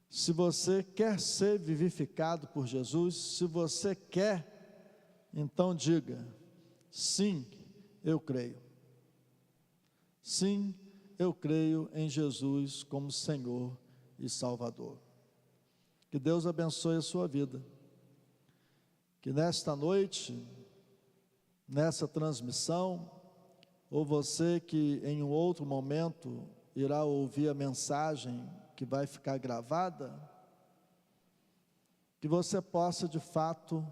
se você quer ser vivificado por Jesus, se você quer, então diga: sim, eu creio. Sim, eu creio em Jesus como Senhor e Salvador. Que Deus abençoe a sua vida. Que nesta noite, nessa transmissão, ou você que em um outro momento irá ouvir a mensagem que vai ficar gravada, que você possa de fato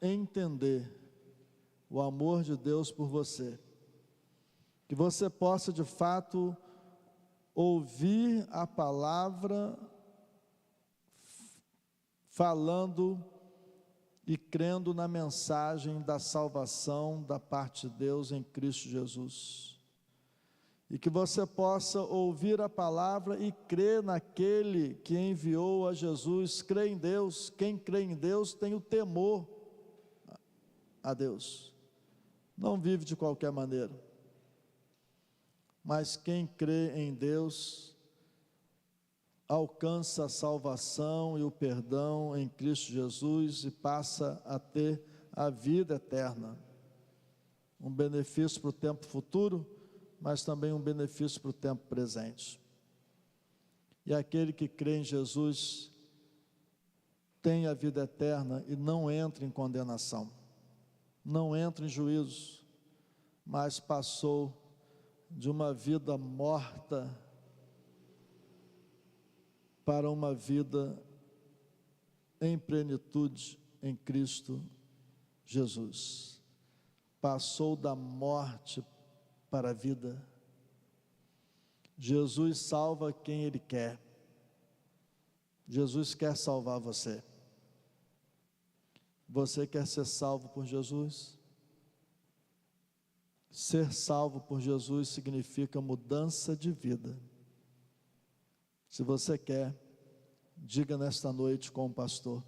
entender o amor de Deus por você, que você possa de fato ouvir a palavra falando e crendo na mensagem da salvação da parte de Deus em Cristo Jesus. E que você possa ouvir a palavra e crer naquele que enviou a Jesus. Crê em Deus. Quem crê em Deus tem o temor a Deus. Não vive de qualquer maneira. Mas quem crê em Deus alcança a salvação e o perdão em Cristo Jesus e passa a ter a vida eterna. Um benefício para o tempo futuro, mas também um benefício para o tempo presente. E aquele que crê em Jesus tem a vida eterna e não entra em condenação, não entra em juízo, mas passou de uma vida morta para uma vida em plenitude em Cristo Jesus. Passou da morte para a vida. Jesus salva quem Ele quer. Jesus quer salvar você. Você quer ser salvo por Jesus? Ser salvo por Jesus significa mudança de vida. Se você quer, diga nesta noite com o pastor: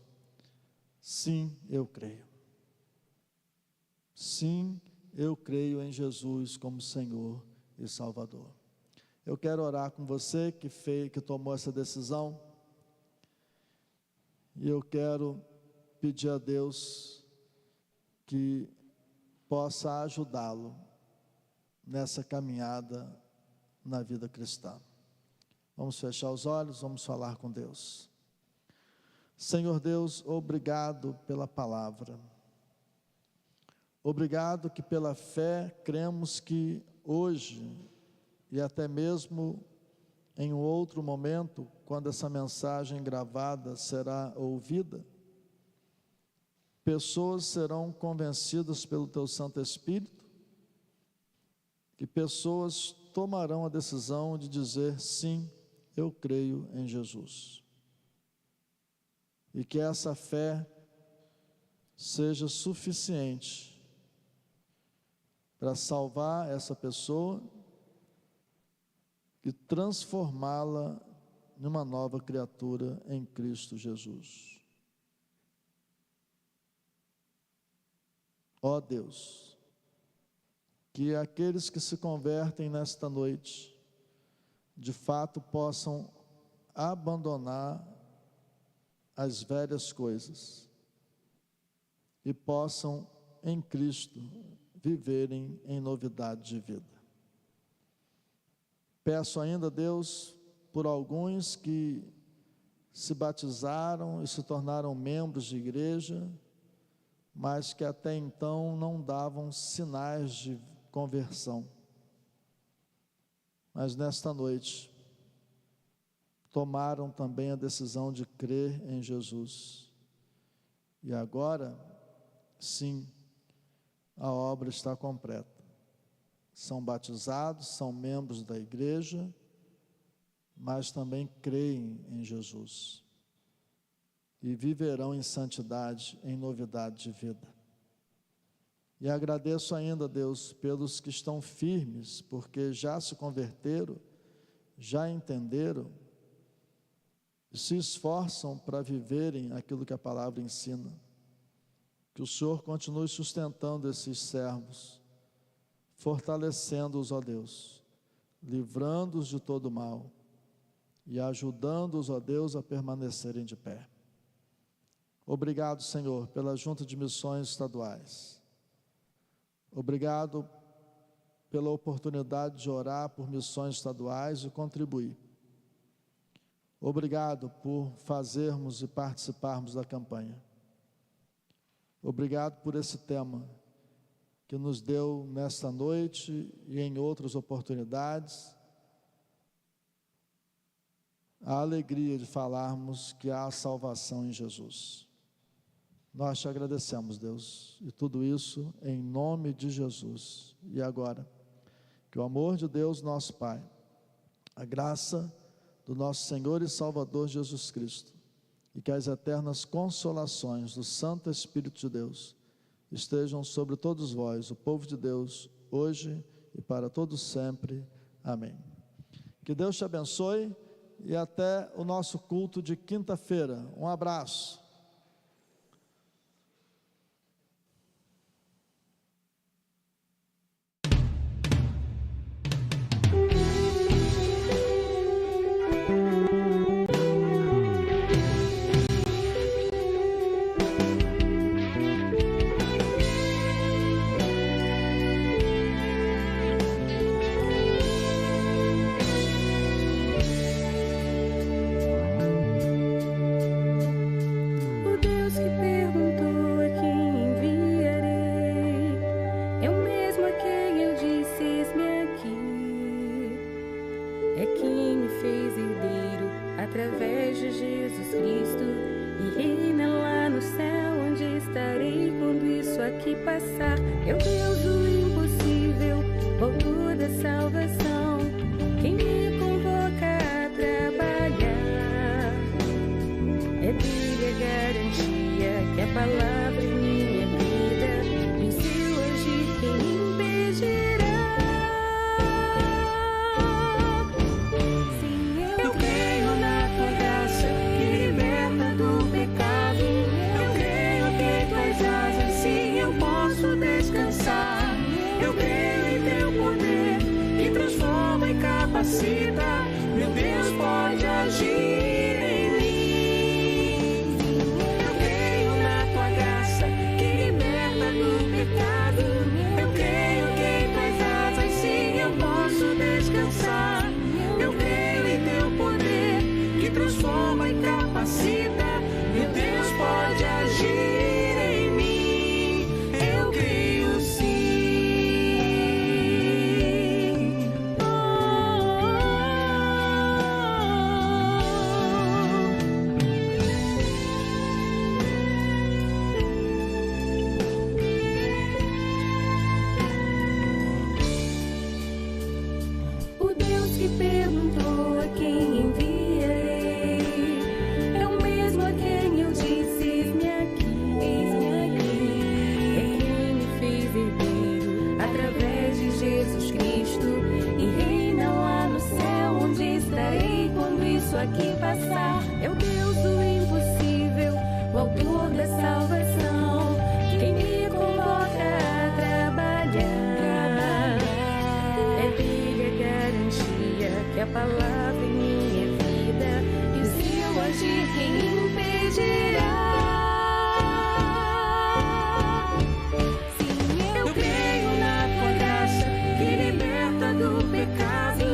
sim, eu creio. Sim, eu creio em Jesus como Senhor e Salvador. Eu quero orar com você que tomou essa decisão, e eu quero pedir a Deus que possa ajudá-lo nessa caminhada na vida cristã. Vamos fechar os olhos, vamos falar com Deus. Senhor Deus, obrigado pela palavra. Obrigado que pela fé cremos que hoje, e até mesmo em um outro momento, quando essa mensagem gravada será ouvida, pessoas serão convencidas pelo Teu Santo Espírito, que pessoas tomarão a decisão de dizer: sim, eu creio em Jesus. E que essa fé seja suficiente para salvar essa pessoa e transformá-la numa nova criatura em Cristo Jesus. Ó Deus, que aqueles que se convertem nesta noite, de fato possam abandonar as velhas coisas e possam em Cristo viverem em novidade de vida. Peço ainda, Deus, por alguns que se batizaram e se tornaram membros de igreja, mas que até então não davam sinais de conversão. Mas nesta noite, tomaram também a decisão de crer em Jesus. E agora, sim, a obra está completa. São batizados, são membros da igreja, mas também creem em Jesus. E viverão em santidade, em novidade de vida. E agradeço ainda, Deus, pelos que estão firmes, porque já se converteram, já entenderam, e se esforçam para viverem aquilo que a palavra ensina. Que o Senhor continue sustentando esses servos, fortalecendo-os, ó Deus, livrando-os de todo mal e ajudando-os, ó Deus, a permanecerem de pé. Obrigado, Senhor, pela Junta de Missões Estaduais. Obrigado pela oportunidade de orar por missões estaduais e contribuir. Obrigado por fazermos e participarmos da campanha. Obrigado por esse tema que nos deu nesta noite e em outras oportunidades a alegria de falarmos que há salvação em Jesus. Nós te agradecemos, Deus, e tudo isso em nome de Jesus. E agora, que o amor de Deus, nosso Pai, a graça do nosso Senhor e Salvador Jesus Cristo, e que as eternas consolações do Santo Espírito de Deus estejam sobre todos vós, o povo de Deus, hoje e para todos sempre. Amém. Que Deus te abençoe e até o nosso culto de quinta-feira. Um abraço. Através de Jesus Cristo, e reina lá no céu, onde estarei quando isso aqui passar. Eu Deus do impossível, autor da salvação, quem me convoca a trabalhar. É dele a garantia que a palavra é minha vida, e se eu agir, quem me impedirá? capacita, meu Deus pode agir em mim. Eu creio na tua graça que liberta do pecado. Eu creio que em tuas asas sim eu posso descansar. Eu creio em teu poder que transforma e capacita. Meu Deus pode agir em mim. Eu creio sim. O Deus que perguntou a quem enviarei é o mesmo a quem eu disse: eis-me aqui, eis-me aqui. É quem me fez herdeiro através de Jesus Cristo e reina lá no céu, onde estarei quando isso aqui passar. É o Deus do impossível, o autor da salvação, quem me convoca a trabalhar. É dele a garantia que a palavra em minha vida, e o seu agir quem impedirá? Sim, eu creio na tua graça que liberta do pecado.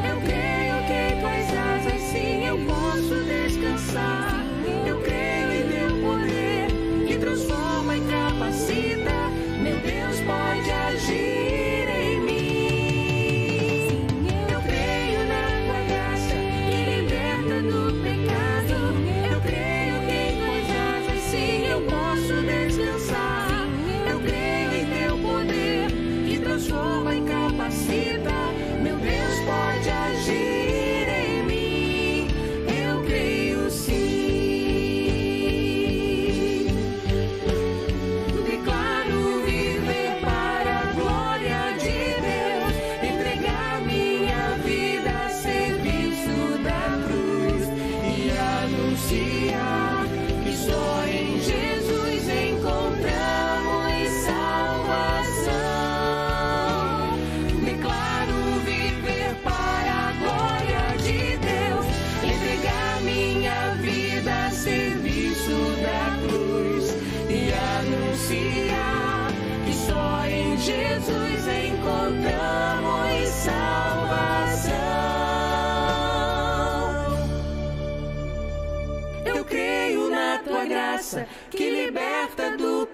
Eu creio que em tuas asas sim eu posso descansar. Eu creio em teu poder que transforma e capacita. Meu Deus pode agir em mim. Eu creio na tua graça que liberta do pecado. Eu creio que em tuas asas sim eu posso descansar. Eu creio em teu poder que transforma e capacita. Meu Deus pode agir em mim. Eu creio sim. Declaro viver para a glória de Deus, entregar minha vida a serviço da cruz e anunciar que só em Jesus encontramos salvação. Declaro viver para a glória de Deus, entregar minha vida a serviço da cruz e anunciar que só em Jesus encontramos salvação. Eu creio na tua graça que liberta do